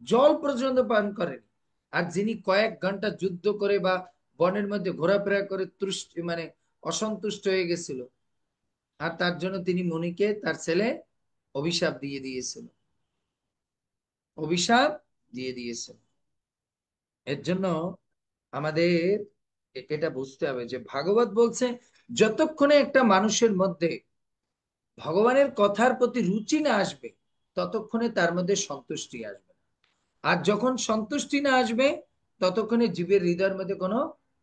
জল পর্যন্ত পান করেনি। আর যিনি কয়েক ঘন্টা যুদ্ধ করে বা বনের মধ্যে ঘোরাফেরা করে মানে অসন্তুষ্ট হয়ে গেছিল, আর তার জন্য তিনি মুনিকে, তার ছেলে অভিশাপ দিয়ে দিয়েছিল, অভিশাপ দিয়ে দিয়েছিল। এর জন্য আমাদের এটা বুঝতে হবে যে ভাগবত বলছে, যতক্ষণে একটা মানুষের মধ্যে ভগবানের কথার প্রতি রুচি না আসবে, ততক্ষণে তার মধ্যে সন্তুষ্টি আসবে না। আর যখন সন্তুষ্টি না আসবে, ততক্ষণে জীবের হৃদয়ের মধ্যে কোনো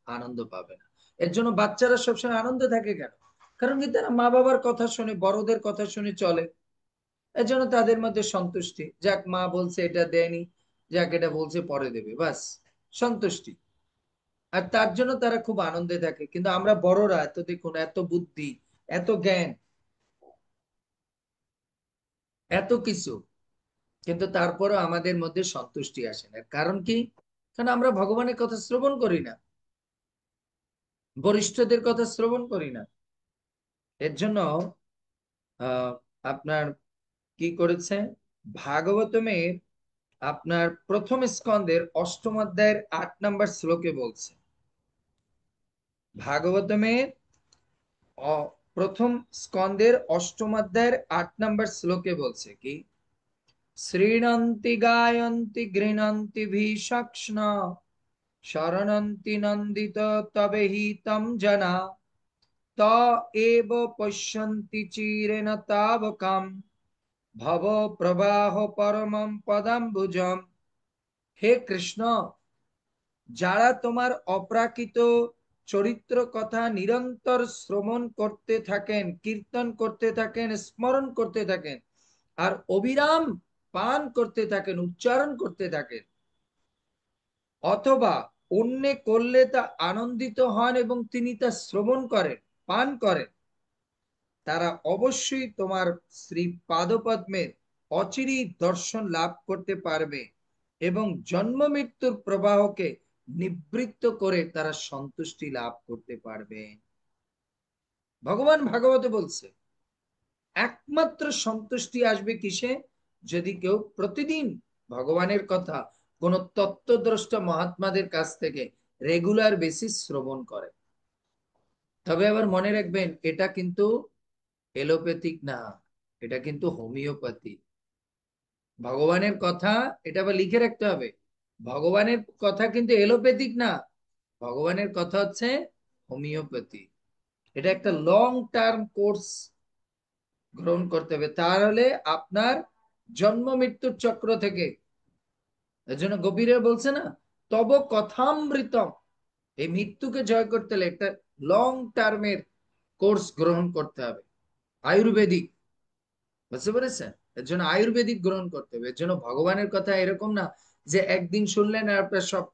আনন্দ পাবে না। এর জন্য বাচ্চারা সবসময় আনন্দে থাকে কেন? কারণ কি, তারা মা বাবার কথা শুনে, বড়দের কথা শুনে চলে। এর জন্য তাদের মধ্যে সন্তুষ্টি, যাক মা বলছে এটা দেয়নি, যাক এটা বলছে পরে দেবে, বাস, সন্তুষ্টি। আর তার জন্য তারা খুব আনন্দে থাকে। কিন্তু আমরা বড়রা এত, দেখুন, এত বুদ্ধি, এত জ্ঞান, এত কিছু, কিন্তু তারপরও আমাদের মধ্যে সন্তুষ্টি আসে না। কারণ কি? কারণ আমরা ভগবানের কথা শ্রবণ করি না, বরিষ্ঠদের কথা শ্রবণ করি না। এর জন্য আহ আপনার কি করেছে, ভাগবতমের আপনার প্রথম স্কন্ধের 8ম অধ্যায়ের 8 নম্বর শ্লোকে বলছে, ভাগবতমের প্রথম স্কন্ধের 8ম অধ্যায়ের 8 নম্বর শ্লোকে বলছে কি, শ্রীণন্তি গায়ন্তি গৃণন্তি ভীষক্ষ্ণ শরণন্তি নন্দিত তবে হি তম জনা ত এব পশ্যন্তি চিরেণ তাবকম ভব প্রবাহ পরমম পদাম্বুজম। হে কৃষ্ণ, যারা তোমার অপ্রাকৃত চরিত্র কথা নিরন্তর শ্রবণ করতে থাকেন, কীর্তন করতে থাকেন, স্মরণ করতে থাকেন, আর অবিরাম পান করতে থাকেন, উচ্চারণ করতে থাকেন, অথবা অন্যে করলে তা আনন্দিত হন এবং তিনি তা শ্রবণ করেন, পান করেন, তারা অবশ্যই তোমার শ্রী পাদপদ্মের অচিরেই দর্শন লাভ করতে পারবে এবং জন্ম মৃত্যুর প্রবাহকে নিবৃত্ত করে তারা সন্তুষ্টি লাভ করতে পারবে। ভগবান ভাগবতে বলছে, একমাত্র সন্তুষ্টি আসবে কিসে? যদি কেউ প্রতিদিন ভগবানের কথা কোন তত্ত্বদ্রষ্টা মহাত্মাদের কাছ থেকে রেগুলার বেসিস শ্রবণ করে। তবে আবার মনে রাখবেন, এটা কিন্তু এলোপ্যাথিক না, এটা কিন্তু হোমিওপ্যাথি। ভগবানের কথা, এটা আবার লিখে রাখতে হবে, ভগবানের কথা কিন্তু এলোপ্যাথিক না, ভগবানের কথা হচ্ছে হোমিওপ্যাথি। এটা একটা লং টার্ম কোর্স, গ্রহণ করতে হবে, তাহলে আপনার জন্ম মৃত্যুর চক্র থেকে। এর জন্য গোপীরা বলছে না, তব কথামৃতম। এই মৃত্যুকে জয় করতে হলে একটা লং টার্মের কোর্স গ্রহণ করতে হবে, আয়ুর্বেদিক। বুঝতে পেরেছেন? এর জন্য আয়ুর্বেদিক গ্রহণ করতে হবে। এর জন্য ভগবানের কথা এরকম না যে একদিন শুনলেন আর আপনার সব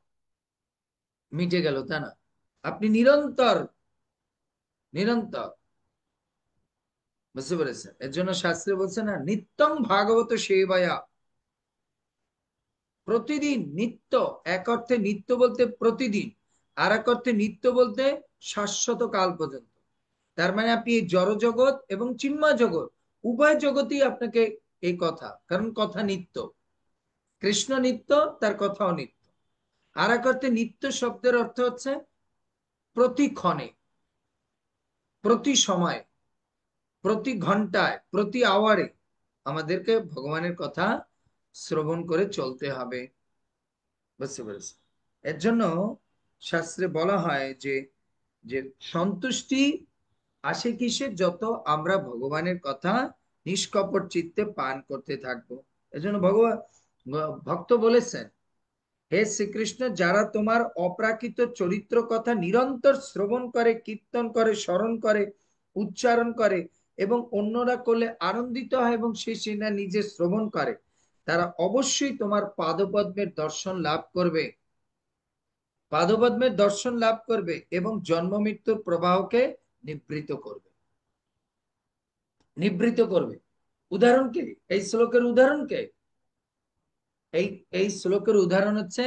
মিটে গেল, তা না। আপনি নিরন্তর নিরন্তর, বুঝতে পেরেছেন? এর জন্য শাস্ত্রে বলছে না, নিত্যং ভাগবত সেবায়া। প্রতিদিন নিত্য, এক অর্থে নিত্য বলতে প্রতিদিন, আর এক অর্থে নিত্য বলতে শাশ্বত কাল পর্যন্ত। তার মানে আপনি এই জড় জগৎ এবং চিন্ময় জগৎ উভয় জগতেই আপনাকে এই কথা, কারণ কথা নিত্য। কৃষ্ণ নিত্য, তার কথাও নিত্য। আর এক অর্থে নিত্য শব্দের অর্থ হচ্ছে প্রতি ক্ষণে, প্রতি সময়, প্রতি ঘন্টায়, প্রতি আওয়ারে আমাদেরকে ভগবানের কথা শ্রবণ করে চলতে হবে। বুঝতে পেরেছি? এর জন্য শাস্ত্রে বলা হয় যে যে সন্তুষ্টি আসে কিসে, যত আমরা ভগবানের কথা নিষ্কপট চিত্তে পান করতে থাকবো। এজন্য ভগবান ভক্ত বলেছেন, হে শ্রীকৃষ্ণ, যারা তোমার অপ্রাকৃত চরিত্র কথা নিরন্তর শ্রবণ করে, কীর্তন করে, স্মরণ করে, উচ্চারণ করে এবং অন্যরা করলে আনন্দিত হয় এবং সে সেটা নিজে শ্রবণ করে, তারা অবশ্যই তোমার পাদপদ্মের দর্শন লাভ করবে, পাদপদ্মের দর্শন লাভ করবে এবং জন্ম মৃত্যুর প্রবাহকে নিবৃত করবে, নিবৃত করবে। উদাহরণ কে? এই শ্লোকের উদাহরণ কে? এই এই শ্লোকের উদাহরণ হচ্ছে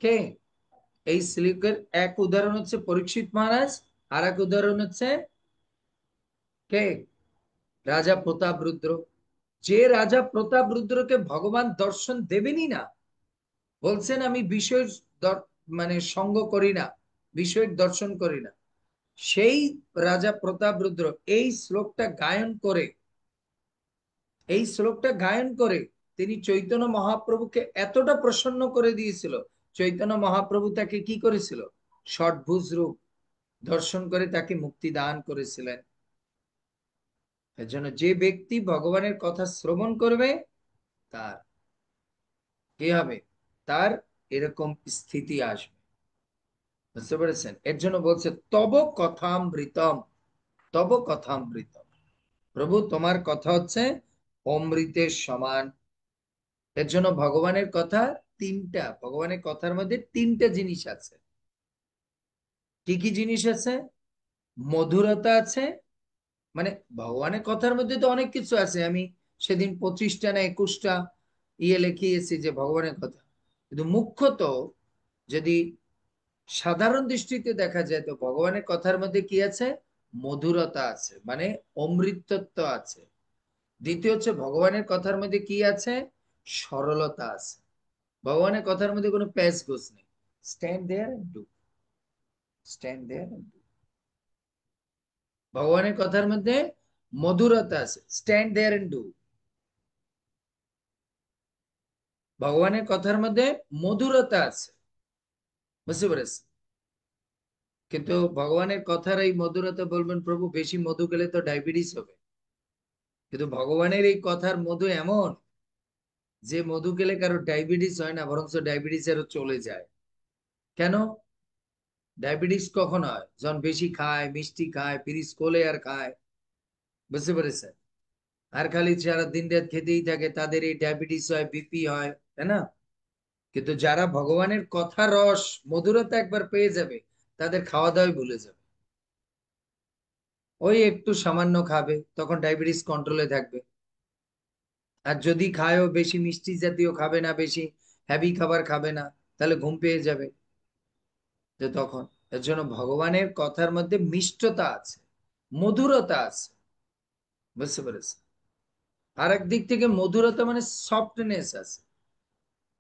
কে? এই শ্লোকের এক উদাহরণ হচ্ছে পরীক্ষিত মহারাজ, আর এক উদাহরণ হচ্ছে কে? রাজা প্রতাপ রুদ্র। যে রাজা প্রতাপ রুদ্রকে ভগবান দর্শন দেবেনই না, বলছেন আমি বিষয় মানে সঙ্গ করি না, বিষয়ের দর্শন করি না, সেই রাজা প্রতাপ রুদ্র এই শ্লোকটা গায়ন করে, এই শ্লোকটা গায়ন করে তিনি চৈতন্য মহাপ্রভুকে এতটা প্রসন্ন করে দিয়েছিল, চৈতন্য মহাপ্রভু তাকে কি করেছিল? ষটভুজ রূপ দর্শন করে তাকে মুক্তি দান করেছিলেন। এর জন্য যে ব্যক্তি ভগবানের কথা শ্রবণ করবে, তার কি হবে? তার এরকম স্থিতি আসবে। বুঝতে পেরেছেন? এর জন্য বলছে তব কথামৃতম, তব কথামৃতম। প্রভু তোমার কথা হচ্ছে অমৃতের সমান। এর জন্য ভগবানের কথা তিনটা, ভগবানের কথার মধ্যে তিনটা জিনিস আছে। কি কি জিনিস আছে? মধুরতা আছে, মানে ভগবানের কথার মধ্যে তো অনেক কিছু আছে, আমি সেদিন 25টা না 21টা লিখিয়েছি যে ভগবানের কথা, কিন্তু মুখ্যত যদি সাধারণ দৃষ্টিতে দেখা যায় তো ভগবানের কথার মধ্যে কি আছে? মধুরতা আছে, মানে অমৃতত্ব আছে। দ্বিতীয় হচ্ছে ভগবানের কথার মধ্যে কি আছে? সরলতা আছে। ভগবানের কথার মধ্যে কোনো প্যাচ গোছ নেই। Stand there and do, stand there and do. ভগবানের কথার মধ্যে মধুরতা আছে, স্ট্যান্ড দেয়ার এন্ড ডু। ভগবানের কথার মধ্যে মধুরতা আছে, বুঝতে পেরেছ? কিন্তু ভগবানের কথার এই মধুরতা, বলবেন প্রভু বেশি মধু খেলে তো ডায়াবেটিস হবে, কিন্তু ভগবানের এই কথার মধু এমন যে মধু খেলে কারো ডায়াবেটিস হয় না, বরঞ্চ ডায়াবেটিস আরো চলে যায়। কেন? ডায়াবেটিস কখন হয়? যখন বেশি খায়, মিষ্টি খায়, পিরিচ কোলে আর খায়। বুঝতে পেরেছেন? আর খালি সারা দিন রাত খেতেই থাকে, তাদের এই ডায়াবেটিস হয়, বিপি হয়, তাই না? কিন্তু যারা ভগবানের কথা রস মধুরতা একবার পেয়ে যাবে, তাদের খাওয়া দাওয়াই ভুলে যাবে। ওই একটু সামান্য খাবে, তখন ডায়াবেটিস কন্ট্রোলে থাকবে। আর যদি খায়ও, বেশি মিষ্টি জাতীয় খাবে না, বেশি হেভি খাবার খাবে না, তাহলে ঘুম পেয়ে যাবে। যে তখন, এর জন্য ভগবানের কথার মধ্যে মিষ্টতা আছে, মধুরতা আছে। বুঝতে পেরেছে? আর এক দিক থেকে মধুরতা মানে সফটনেস আছে,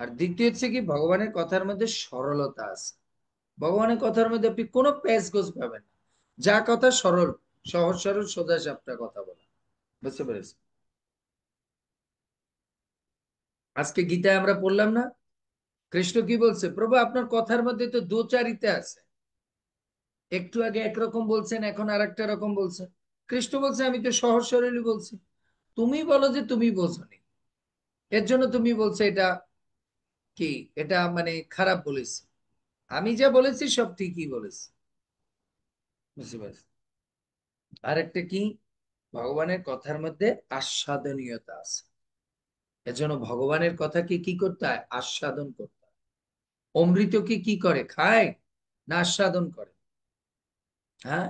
আর দ্বিতীয় হচ্ছে কি ভগবানের কথার মধ্যে সরলতা আছে। ভগবানের কথার মধ্যে আপনি কোনো প্যাচ গোছ পাবেন না, যা কথা সরল, সহজ সরল সোজা সাপটা কথা বলা। বুঝতে পেরেছি? আজকে গীতায় আমরা পড়লাম না, কৃষ্ণ কি বলছে? প্রভু আপনার কথার মধ্যে তো দোচারিতা আছে, একটু আগে একরকম বলছেন, এখন আর একটা রকম বলছেন। কৃষ্ণ বলছে আমি তো সহজ সরলই বলছি, তুমি বলো যে তুমি বোঝোনি, এর জন্য তুমি বলছো এটা কি, এটা মানে খারাপ বলেছি। আমি যা বলেছি সব ঠিকই বলেছি। বুঝতে পারছি। আর একটা কি, ভগবানের কথার মধ্যে আস্বাদনীয়তা আছে। এজন্য ভগবানের কথাকে কি করতে হয়, আস্বাদন করতে হয়। অমৃতকে কি করে, খায় না আস্বাদন করে? হ্যাঁ,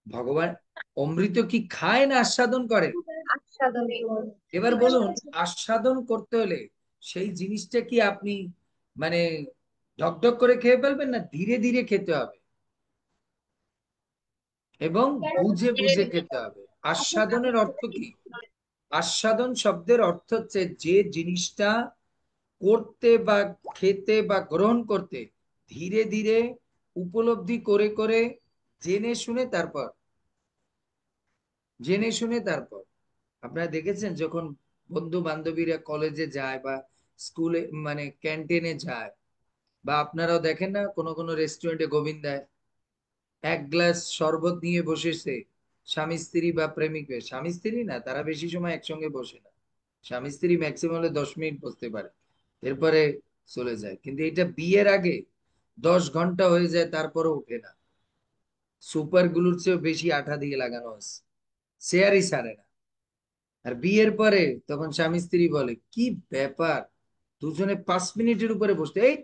ভগবান অমৃত কি খায় না আস্বাদন করে? আস্বাদন এবার বলুন, আস্বাদন করতে হলে সেই জিনিসটা কি আপনি মানে ঢকঢক করে খেয়ে ফেলবেন, না ধীরে ধীরে খেতে হবে এবং বুঝে বুঝে খেতে হবে। আস্বাদনের অর্থ কি? আস্বাদন শব্দের অর্থ হচ্ছে যে জিনিসটা করতে বা খেতে বা গ্রহণ করতে ধীরে ধীরে উপলব্ধি করে করে, জেনে শুনে তারপর, জেনে শুনে তারপর। আপনারা দেখেছেন যখন বন্ধু বান্ধবীরা কলেজে যায় বা স্কুলে মানে ক্যান্টিনে যায়, বা আপনারাও দেখেন না কোনো কোনো রেস্টুরেন্টে গোবিন্দায় এক গ্লাস শরবত নিয়ে বসেছে স্বামী স্ত্রী বা প্রেমিক, স্বামী স্ত্রী না, তারা বেশি সময় একসঙ্গে বসে না, স্বামী স্ত্রী ম্যাক্সিমাম হলে 10 মিনিট বসতে পারে, এরপরে চলে যায়। কিন্তু এটা বিয়ের আগে 10 ঘন্টা হয়ে যায় তারপরে ওঠে না, সুপার গ্লুর চেয়েও বেশি আঠা দিয়ে লাগানো আছে, শেয়ারই সারে না। আর বিয়ের পরে তখন স্বামী স্ত্রী বলে কি ব্যাপার, দুজনে 5 মিনিটের উপরে বসতে, এই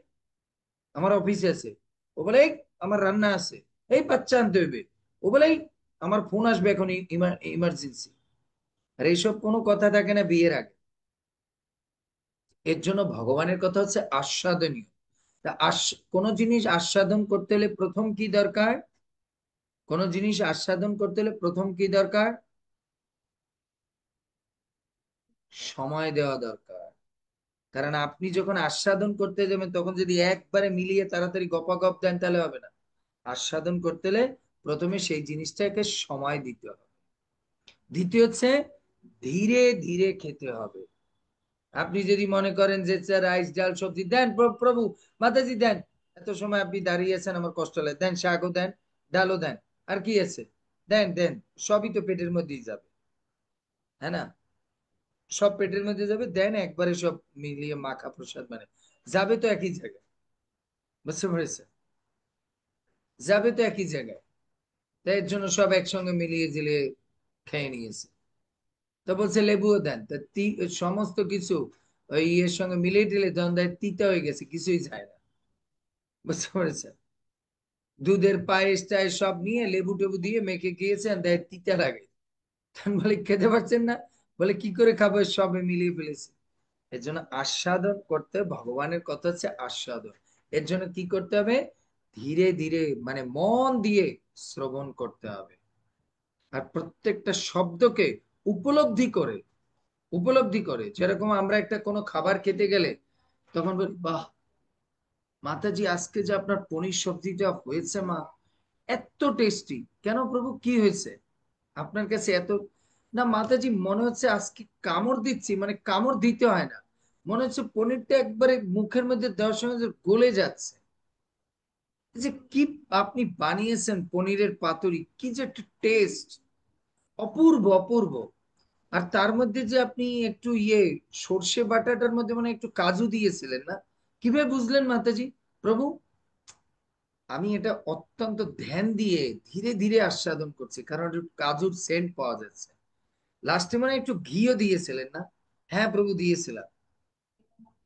আমার অফিস আছে, ও বলে এই আমার রান্না আছে, এই বাচ্চা আনতে হইবে, ও বলে এই আমার ফোন আসবে এখন ইমার্জেন্সি। আর এইসব কোনো কথা থাকে না বিয়ের আগে। এর জন্য ভগবানের কথা হচ্ছে আস্বাদনীয়। তা কোন জিনিস আস্বাদন করতে হলে প্রথম কি দরকার? কোন জিনিস আস্বাদন করতে হলে প্রথম কি দরকার? সময় দেওয়া দরকার। কারণ আপনি যখন আস্বাদন করতে যাবেন তখন যদি একবারে মিলিয়ে তাড়াতাড়ি গপাগপ দেন তাহলে হবে না। আস্বাদন করতে হলে প্রথমে সেই জিনিসটাকে সময় দিতে হবে। দ্বিতীয় হচ্ছে ধীরে ধীরে খেতে হবে। আপনি যদি মনে করেন যে স্যার রাইস ডাল সবজি দেন, প্রভু মাতাজি দেন, এত সময় আপনি দাঁড়িয়ে আছেন আমার কষ্ট লাগে, দেন শাকও দেন, ডালও দেন, আর কি আছে, দেন দেন, সবই তো পেটের মধ্যেই যাবে, হ্যাঁ না? সব পেটের মধ্যে যাবে, দেন একবারে সব মিলিয়ে মাখা প্রসাদ মানে যাবে তো একই জায়গায়। বুঝতে পেরেছে? যাবে তো একই জায়গায়। তাই এর জন্য সব একসঙ্গে মিলিয়ে জিলিয়ে খেয়ে নিয়েছে। তো বলছে লেবুও দেন, তা সমস্ত কিছু ওই ইয়ের সঙ্গে মিলিয়ে টিলে তখন দেয় তিতা হয়ে গেছে, কিছুই যায় না। বুঝতে পেরেছেন? দুধের পায়েস টায়েস সব নিয়ে লেবু টেবু দিয়ে মেখে খেয়েছেন, দেয় তিতা লাগে। তখন বলে খেতে পারছেন না, বলে কি করে খাবো, সবে মিলিয়ে ফেলেছে। এর জন্য আস্বাদন করতে, ভগবানের কথা হচ্ছে আস্বাদন। এর জন্য কি করতে হবে, ধীরে ধীরে মানে মন দিয়ে শ্রবণ করতে হবে। আর প্রত্যেকটা শব্দকে উপলব্ধি করে, উপলব্ধি করে, যেরকম আমরা একটা কোনো খাবার খেতে গেলে তখন বলি বাহ মাতাজি আজকে যে আপনার পনির সবজিটা হয়েছে মা, এত টেস্টি, কেন প্রভু কি হয়েছে আপনার কাছে এত, না মাতাজি মনে হচ্ছে আজকে কামড় দিচ্ছি, মানে কামড় দিতে হয় না, মনে হচ্ছে পনিরটা একবারে মুখের মধ্যে দেওয়ার সঙ্গে যে গলে যাচ্ছে। এই যে কি আপনি বানিয়েছেন পনিরের পাতুরি, কি যে একটা টেস্ট, অপূর্ব অপূর্ব। আর তার মধ্যে যে আপনি একটু সর্ষে বাটাটার মধ্যে মানে একটু কাজু দিয়েছিলেন না, কিভাবে বুঝলেন মাতাজি? প্রভু আমি এটা অত্যন্ত ধ্যান দিয়ে ধীরে ধীরে আস্বাদন করছি, কারণ একটু কাজুর সেন্ট পাওয়া যাচ্ছে। লাস্টে মানে একটু ঘিও দিয়েছিলেন না? হ্যাঁ প্রভু দিয়েছিলাম।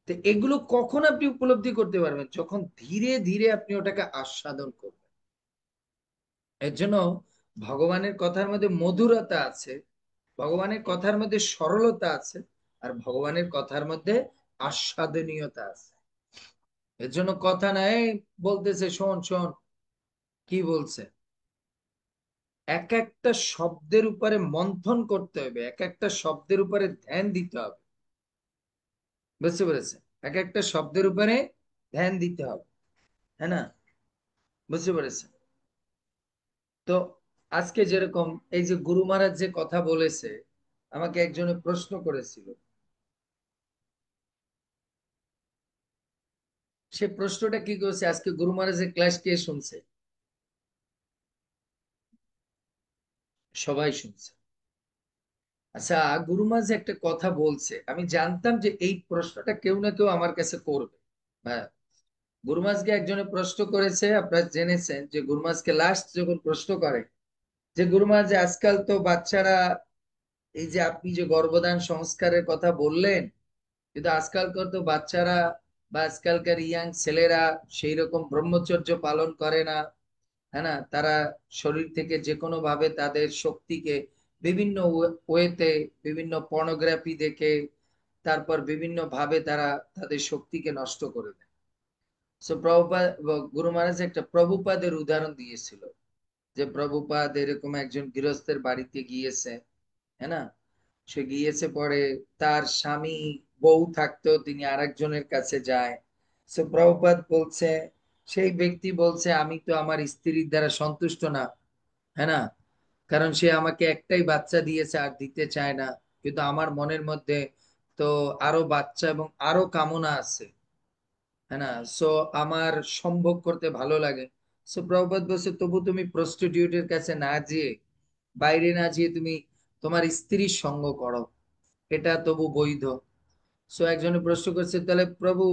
তো এগুলো কখন আপনি উপলব্ধি করতে পারবেন, যখন ধীরে ধীরে আপনি ওটাকে আস্বাদন করবেন। এর জন্য ভগবানের কথার মধ্যে মধুরতা আছে, ভগবানের কথার মধ্যে সরলতা আছে, আর ভগবানের কথার মধ্যে আস্বাদনীয়তা আছে। এর জন্য কথা নাই বলতেছে শোন শোন, কি বলছে, এক একটা শব্দের উপরে মন্থন করতে হবে, এক একটা শব্দের উপরে ধ্যান দিতে হবে। বুঝতে পেরেছে? এক একটা শব্দের উপরে ধ্যান দিতে হবে, হ্যাঁ না? বুঝতে পেরেছে? তো আজকে যেরকম এই যে গুরু মহারাজ যে কথা বলেছে, আমাকে একজনে প্রশ্ন করেছিল, সে প্রশ্নটা কি করেছে, আজকে গুরু মহারাজের ক্লাস কে শুনছে? সবাই শুনছে। আচ্ছা, গুরুমা যে একটা কথা বলছে, আমি জানতাম যে এই প্রশ্নটা কেউ না কেউ আমার কাছে করবে। হ্যাঁ, গুরুমাসকে একজনে প্রশ্ন করেছে, আপনারা জেনেছেন যে গুরুমাসকে লাস্ট যখন প্রশ্ন করে যে গুরুমা, যে আজকাল তো বাচ্চারা, এই যে আপনি যে গর্ভধান সংস্কারের কথা বললেন, কিন্তু আজকালকার তো বাচ্চারা বা আজকালকার ইয়াং ছেলেরা সেই রকম ব্রহ্মচর্য পালন করে না, হ্যাঁ না, তারা শরীর থেকে যে কোনো ভাবে তাদের শক্তিকে বিভিন্ন ওয়েতে, বিভিন্ন পর্নোগ্রাফি দেখে, তারপর বিভিন্ন ভাবে তারা তাদের শক্তিকে নষ্ট করে দেয়। সো প্রভুপাদ, গুরু মহারাজ একটা প্রভুপাদের উদাহরণ দিয়েছিল, যে প্রভুপাদ এরকম একজন গৃহস্থের বাড়িতে গিয়েছে, হ্যাঁ না, সে গিয়েছে, পরে তার স্বামী বউ থাকতেও তিনি আরেকজনের কাছে যায়। সো প্রভুপাদ বলছে, সেই ব্যক্তি বলছে, আমি তো আমার স্ত্রীর দ্বারা সন্তুষ্ট না, হ্যাঁ না, কারণ সে আমাকে একটাই বাচ্চা দিয়েছে আর দিতে চায় না, কিন্তু আমার মনের মধ্যে তো আরো বাচ্চা এবং আরো কামনা আছে, হ্যাঁ না। সো আমার সম্ভোগ করতে ভালো লাগে। সো প্রভুপাদ বলছে, তবু তুমি প্রস্টিটিউটের কাছে না যেয়ে, বাইরে না যেয়ে তুমি তোমার স্ত্রীর সঙ্গ করো, এটা তবু বৈধ। সো একজনে প্রশ্ন করছে, তাহলে প্রভু,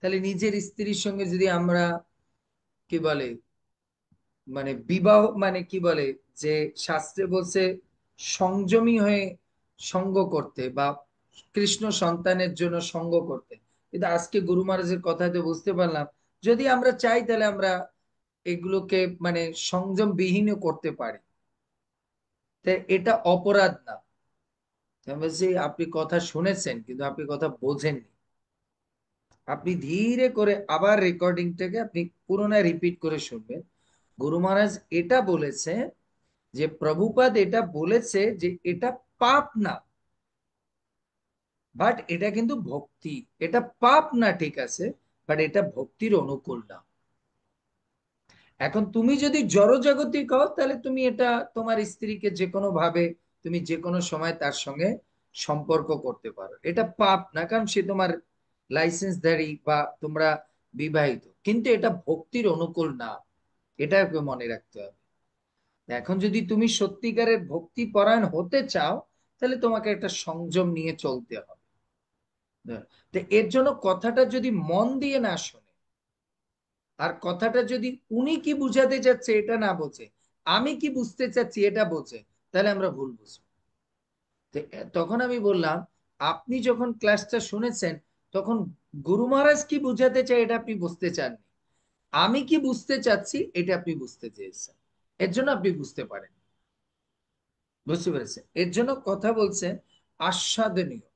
তাহলে নিজের স্ত্রীর সঙ্গে যদি আমরা কি বলে, মানে বিবাহ, মানে কি বলে, যে শাস্ত্রে বলছে সংযমী হয়ে সঙ্গ করতে বা কৃষ্ণ সন্তানের জন্য সঙ্গ করতে, কিন্তু আজকে গুরু মহারাজের কথাতে বুঝতে পারলাম, যদি আমরা চাই তাহলে আমরা এগুলোকে মানে সংযম বিহীনও করতে পারি, তাই এটা অপরাধ না। আমি বলছি, আপনি কথা শুনেছেন কিন্তু আপনি কথা বোঝেননি। আপনি ধীরে করে আবার রেকর্ডিংটাকে আপনি পুনরায় রিপিট করে শুনবেন। গুরু মহারাজ এটা বলেছে, যে প্রভুপাদ এটা বলেছে যে এটা পাপ না, বাট এটা কিন্তু ভক্তি। এটা পাপ না, ঠিক আছে, বাট এটা ভক্তির অনুকূল না। এখন তুমি যদি জড়জাগতিক হও, তাহলে তুমি এটা তোমার স্ত্রীকে যে কোনো ভাবে, তুমি যে কোনো সময় তার সঙ্গে সম্পর্ক করতে পারো, এটা পাপ না, কারণ সে তোমার লাইসেন্সধারী বা তোমরা বিবাহিত, কিন্তু এটা ভক্তির অনুকূল না, এটা মনে রাখতে হবে। এখন যদি তুমি সত্যিকারের ভক্তি পরায়ণ হতে চাও, তাহলে তোমাকে একটা সংযম নিয়ে চলতে হবে। তো এর জন্য কথাটা যদি মন দিয়ে না শোনে, আর কথাটা যদি উনি কি বুঝাতে চাচ্ছে এটা না বোঝে, আমি কি বুঝতে চাচ্ছি এটা বোঝে, তাহলে আমরা ভুল বুঝবো। তো তখন আমি বললাম, আপনি যখন ক্লাসটা শুনেছেন, তখন গুরু মহারাজ কি বুঝাতে চায় এটা আপনি বুঝতে চাননি, আমি কি বুঝতে চাচ্ছি এটা আপনি বুঝতে চেয়েছেন, এর জন্য আপনি বুঝতে পারেন। বুঝতে পেরেছেন? এর জন্য কথা বলছেন আস্বাদনীয়।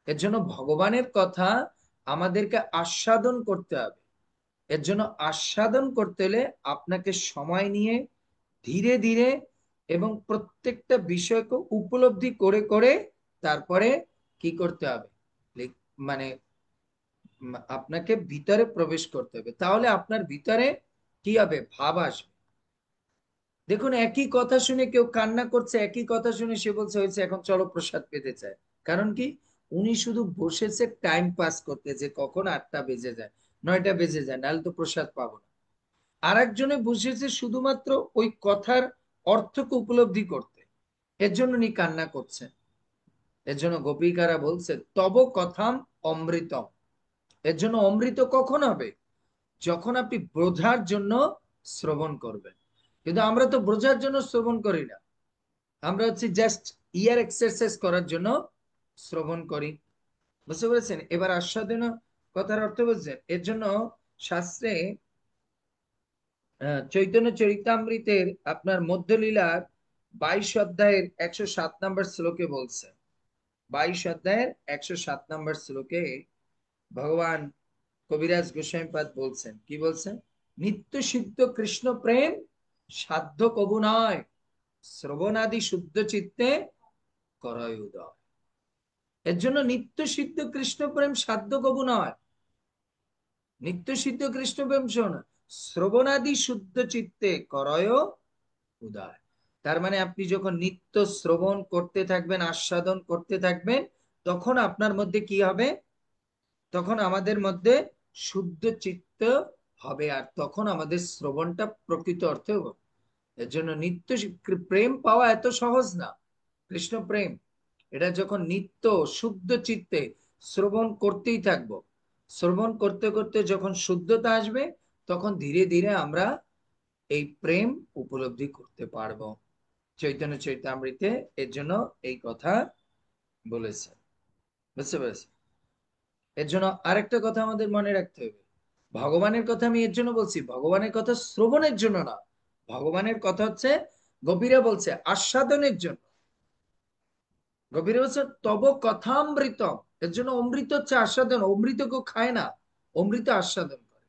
এর জন্য ভগবানের কথা আমাদেরকে আস্বাদন করতে হবে। এর জন্য আস্বাদন করতে হলে আপনাকে সময় নিয়ে, ধীরে ধীরে এবং প্রত্যেকটা বিষয়কে উপলব্ধি করে করে তারপরে কি করতে হবে, মানে আপনাকে ভিতরে প্রবেশ করতে হবে, তাহলে আপনার ভিতরে কি হবে, ভাব আসবে। দেখুন, একই কথা শুনে কেউ কান্না করছে, একই কথা শুনে সে বলছে হয়েছে, এখন চলো প্রসাদ পেতে চায়। কারণ কি, উনি শুধু বসেছে টাইম পাস করতে, যে কখন 8টা বেজে যায়, 9টা বেজে যায়, নাহলে তো প্রসাদ পাবো না। আর একজনে বসেছে শুধুমাত্র ওই কথার অর্থকে উপলব্ধি করতে, এর জন্য উনি কান্না করছেন। এর জন্য গোপিকারা বলছে, তব কথাম অমৃতম। এর জন্য অমৃত কখন হবে, যখন আপনি বোঝার জন্য শ্রবণ করবেন। কিন্তু আমরা তো বোঝার জন্য শ্রবণ করি না, আমরা হচ্ছে জাস্ট ইয়ার এক্সারসাইজ করার জন্য শ্রবণ করি। বুঝতে পেরেছেন? এবার আস্বাদন কথার অর্থ বুঝছেন? এর জন্য শাস্ত্রে চৈতন্য চরিতামৃতের আপনার মধ্যলীলার 22 অধ্যায়ের 107 নম্বর শ্লোকে বলছে, 22 অধ্যায়ের 107 নম্বর শ্লোকে ভগবান কবিরাজ গোস্বামীপাদ বলছেন, কি বলছেন, নিত্য সিদ্ধ কৃষ্ণ প্রেম সাধ্য কবু নয়, শ্রবণাদি শুদ্ধ চিত্তে করয় উদয়। এর জন্য নিত্য সিদ্ধ কৃষ্ণ প্রেম সাধ্য কবু নয়, নিত্য সিদ্ধ কৃষ্ণ প্রেম শোনা, শ্রবণাদি শুদ্ধ চিত্তে করয় উদয়। তার মানে আপনি যখন নিত্য শ্রবণ করতে থাকবেন, আস্বাদন করতে থাকবেন, তখন আপনার মধ্যে কি হবে, তখন আমাদের মধ্যে শুদ্ধ চিত্ত হবে, আর তখন আমাদের শ্রবণটা প্রকৃত অর্থে হবে। এর জন্য নিত্য প্রেম পাওয়া এত সহজ না। কৃষ্ণ প্রেম, এটা যখন নিত্য শুদ্ধ চিত্তে শ্রবণ করতেই থাকবো, শ্রবণ করতে করতে যখন শুদ্ধতা আসবে, তখন ধীরে ধীরে আমরা এই প্রেম উপলব্ধি করতে পারবো। চৈতন্য চৈতামৃতে এর জন্য এই কথা বলেছে। বুঝতে পেরেছি? এর জন্য আরেকটা কথা আমাদের মনে রাখতে হবে, ভগবানের কথা আমি এর জন্য বলছি, ভগবানের কথা শ্রবণের জন্য না, ভগবানের কথা হচ্ছে, গভীরে বলছে আস্বাদনের জন্য। গভীরে বলছে তব কথামৃত, এর জন্য অমৃত হচ্ছে আস্বাদন, অমৃত কেউ খায় না, অমৃত আস্বাদন করে।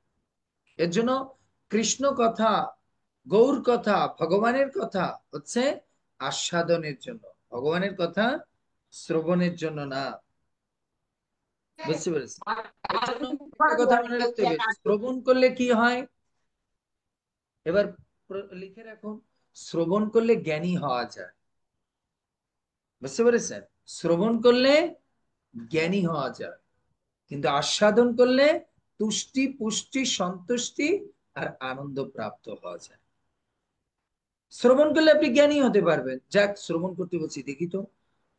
এর জন্য কৃষ্ণ কথা, গৌর কথা, ভগবানের কথা হচ্ছে আস্বাদনের জন্য, ভগবানের কথা শ্রবণের জন্য না। বুঝতে পেরেছি? এর জন্য একটা কথা মনে রাখতে হবে, শ্রবণ করলে কি হয়, এবার লিখে রাখুন, শ্রবণ করলে জ্ঞানী হওয়া যায়। বুঝতে পেরেছেন? শ্রবণ করলে জ্ঞানী হওয়া যায়, কিন্তু আস্বাদন করলে তুষ্টি, পুষ্টি, সন্তুষ্টি আর আনন্দ প্রাপ্ত হওয়া যায়। শ্রবণ করলে আপনি জ্ঞানী হতে পারবেন, যাক শ্রবণ করতে বলছি, দেখি তো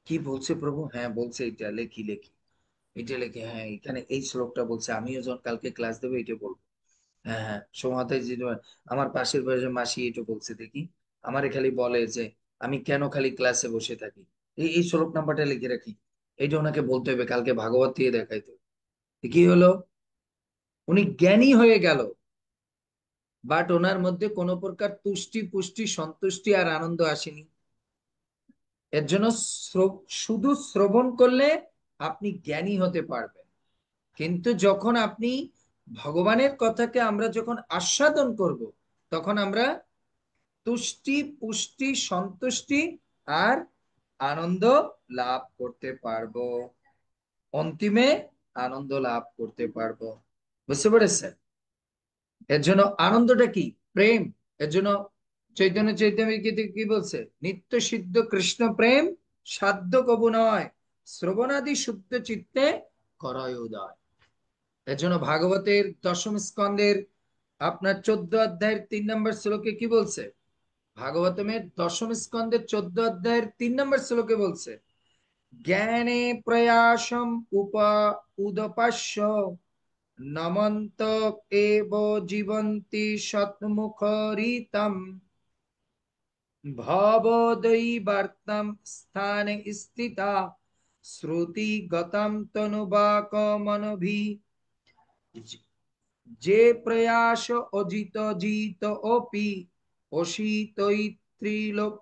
কি বলছে প্রভু, হ্যাঁ বলছে এটা, লেখি লেখি, এটা লেখে, হ্যাঁ এখানে এই শ্লোকটা বলছে, আমিও যখন কালকে ক্লাস দেবো এটা বলবো। হ্যাঁ হ্যাঁ, সৌমাতাই যে আমার পাশের বাড়ির মাসি এটা বলছে, দেখি, আমারে খালি বলে যে আমি কেন খালি ক্লাসে বসে থাকি, এই এই শ্লোক নাম্বারটা লিখে রাখি, এইটা ওনাকে বলতে হবে, কালকে ভাগবত দিয়ে দেখাইতে হবে। কি হলো, উনি জ্ঞানী হয়ে গেল, বাট ওনার মধ্যে কোনো প্রকার তুষ্টি, পুষ্টি, সন্তুষ্টি আর আনন্দ আসেনি। এর জন্য শুধু শ্রবণ করলে আপনি জ্ঞানী হতে পারবেন, কিন্তু যখন আপনি ভগবানের কথাকে আমরা যখন আস্বাদন করব, তখন আমরা তুষ্টি, পুষ্টি, সন্তুষ্টি আর আনন্দ লাভ করতে পারবো, অন্তিমে আনন্দ লাভ করতে পারবো। বুঝতে পেরেছেন? এর জন্য আনন্দটা কি? প্রেম। এর জন্য চৈতন্য চৈতন্য কি বলছে, নিত্য সিদ্ধ কৃষ্ণ প্রেম সাধ্য কবু নয়, শ্রবণাদি শুদ্ধ চিত্তে করয় উদয়। এর জন্য ভাগবতের দশম স্কন্ধের আপনার 14 অধ্যায়ের 3 নম্বর শ্লোকে কি বলছে, ভাগবতমের দশম স্কন্ধের 14 অধ্যায়ের 3 নম্বর শ্লোকে বলছে, জ্ঞানে প্রয়াসম উদপাস্য নমন্ত এব জীবন্তি সৎমুখরিতম ভবদৈবার্তম স্থানে স্থিতা শ্রুতি গতম তনুবাক মনভি যে প্রয়াস অজিত জিত অপি অসিতৈ ত্রিলোক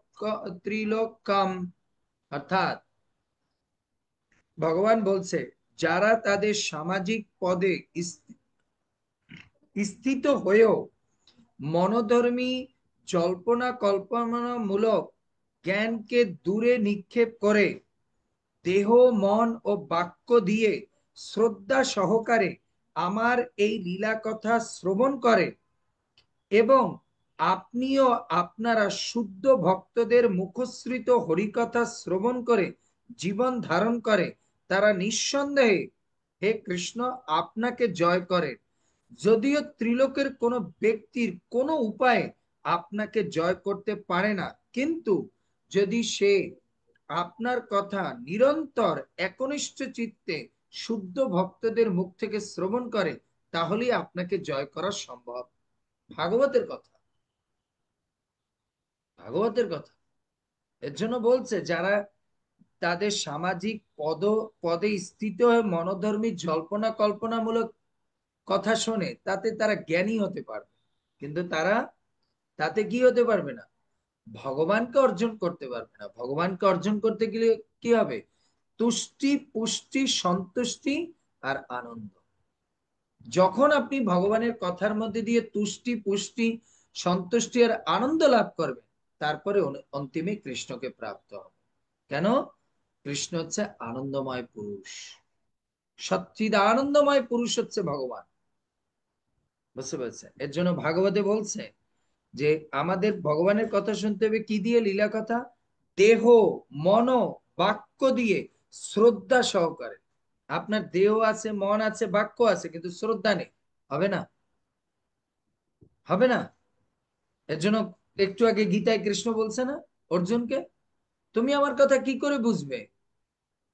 ত্রিলোকম। অর্থাৎ ভগবান বলছে, যারা তাদের সামাজিক পদে স্থিত হয়েও মনোধর্মী জল্পনা কল্পনামূলক জ্ঞানকে দূরে নিক্ষেপ করে দেহ, মন ও বাক্য দিয়ে শ্রদ্ধা সহকারে আমার এই লীলা কথা শ্রবণ করে, এবং আপনিও আপনারা শুদ্ধ ভক্তদের মুখশ্রিত হরিকথা শ্রবণ করে জীবন ধারণ করে, তারা নিঃসন্দেহে হে কৃষ্ণ আপনাকে জয় করে। যদিও ত্রিলোকের কোনো ব্যক্তির কোনো উপায়ে আপনাকে জয় করতে পারে না, কিন্তু যদি সে আপনার কথা নিরন্তর একনিষ্ঠ চিত্তে শুদ্ধ ভক্তদের মুখ থেকে শ্রবণ করে, তাহলেই আপনাকে জয় করা সম্ভব। ভাগবতের কথা, ভাগবতের কথা। এর জন্য বলছে, যারা তাদের সামাজিক পদে স্থিত হয়ে মনোধর্মী জল্পনা কল্পনামূলক কথা শোনে, তাতে তারা জ্ঞানী হতে পারবে, কিন্তু তারা তাতে কি হতে পারবে না, ভগবানকে অর্জন করতে পারবে না। ভগবানকে অর্জন করতে গেলে কি হবে, তুষ্টি, পুষ্টি, সন্তুষ্টি আর আনন্দ। যখন আপনি ভগবানের কথার মধ্যে দিয়ে তুষ্টি, পুষ্টি, সন্তুষ্টি আর আনন্দ লাভ করবেন, তারপরে অন্তিমে কৃষ্ণকে প্রাপ্ত হবে। কেন? কৃষ্ণ হচ্ছে আনন্দময় পুরুষ, সচ্চিদ আনন্দময় পুরুষ হচ্ছে ভগবান। বুঝতে পারছেন? এর জন্য ভাগবতে বলছে যে আমাদের ভগবানের কথা শুনতে হবে কি দিয়ে, লীলা কথা, দেহ, মন, বাক্য দিয়ে শ্রদ্ধা সহকারে। আপনার দেহ আছে, মন আছে, বাক্য আছে, কিন্তু শ্রদ্ধা নেই, হবে না, হবে না। এর জন্য একটু আগে গীতায় কৃষ্ণ বলছে না অর্জুনকে, তুমি আমার কথা কি করে বুঝবে?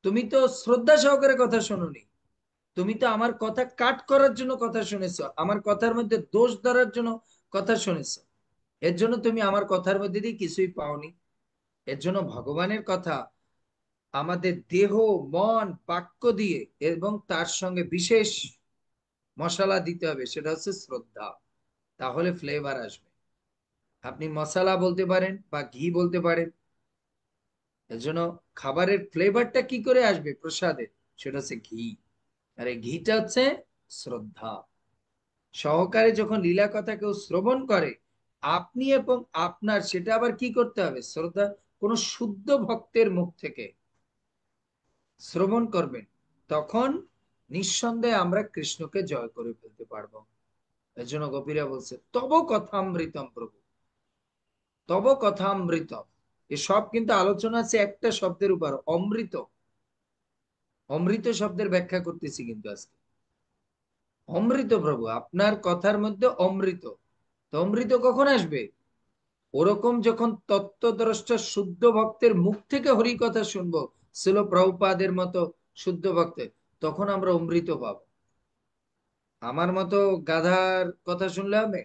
তুমি তো শ্রদ্ধা সহকারে কথা শোনোনি, তুমি তো আমার কথা কাট করার জন্য কথা শুনেছো, আমার কথার মধ্যে দোষ ধরার জন্য কথা শুনেছো। এর জন্য তুমি আমার কথার মধ্যে দিয়ে কিছুই পাওনি। এর জন্য ভগবানের কথা আমাদের দেহ, মন, বাক্য দিয়ে এবং তার সঙ্গে বিশেষ মশলা দিতে হবে, সেটা হচ্ছে শ্রদ্ধা। তাহলে ফ্লেভার আসবে। আপনি মশলা বলতে পারেন বা ঘি বলতে পারেন, এর জন্য খাবারের ফ্লেভারটা কি করে আসবে প্রসাদের? সেটা হচ্ছে ঘি। আর এই ঘিটা হচ্ছে শ্রদ্ধা সহকারে। যখন লীলা কথা কেউ শ্রবণ করে, আপনি এবং আপনার সেটা আবার কি করতে হবে? শ্রদ্ধা কোন শুদ্ধ ভক্তের মুখ থেকে শ্রবণ করবেন, তখন নিঃসন্দেহে আমরা কৃষ্ণকে জয় করে ফেলতে পারবো। এর জন্য গোপীরা বলছে তব কথামৃতম প্রভু, তব কথামৃতম। এসব কিন্তু আলোচনা আছে একটা শব্দের উপর, অমৃত। অমৃত শব্দের ব্যাখ্যা করতেছি কিন্তু আজকে। অমৃত প্রভু, আপনার কথার মধ্যে অমৃত। তো অমৃত কখন আসবে? ওরকম যখন তত্ত্বদ্রষ্টা শুদ্ধ ভক্তের মুখ থেকে হরি কথা শুনবো, ছিল প্রভুপাদের মতো শুদ্ধ ভক্তের, তখন আমরা অমৃত পাবো। আমার মতো গাধার কথা শুনলে হবে?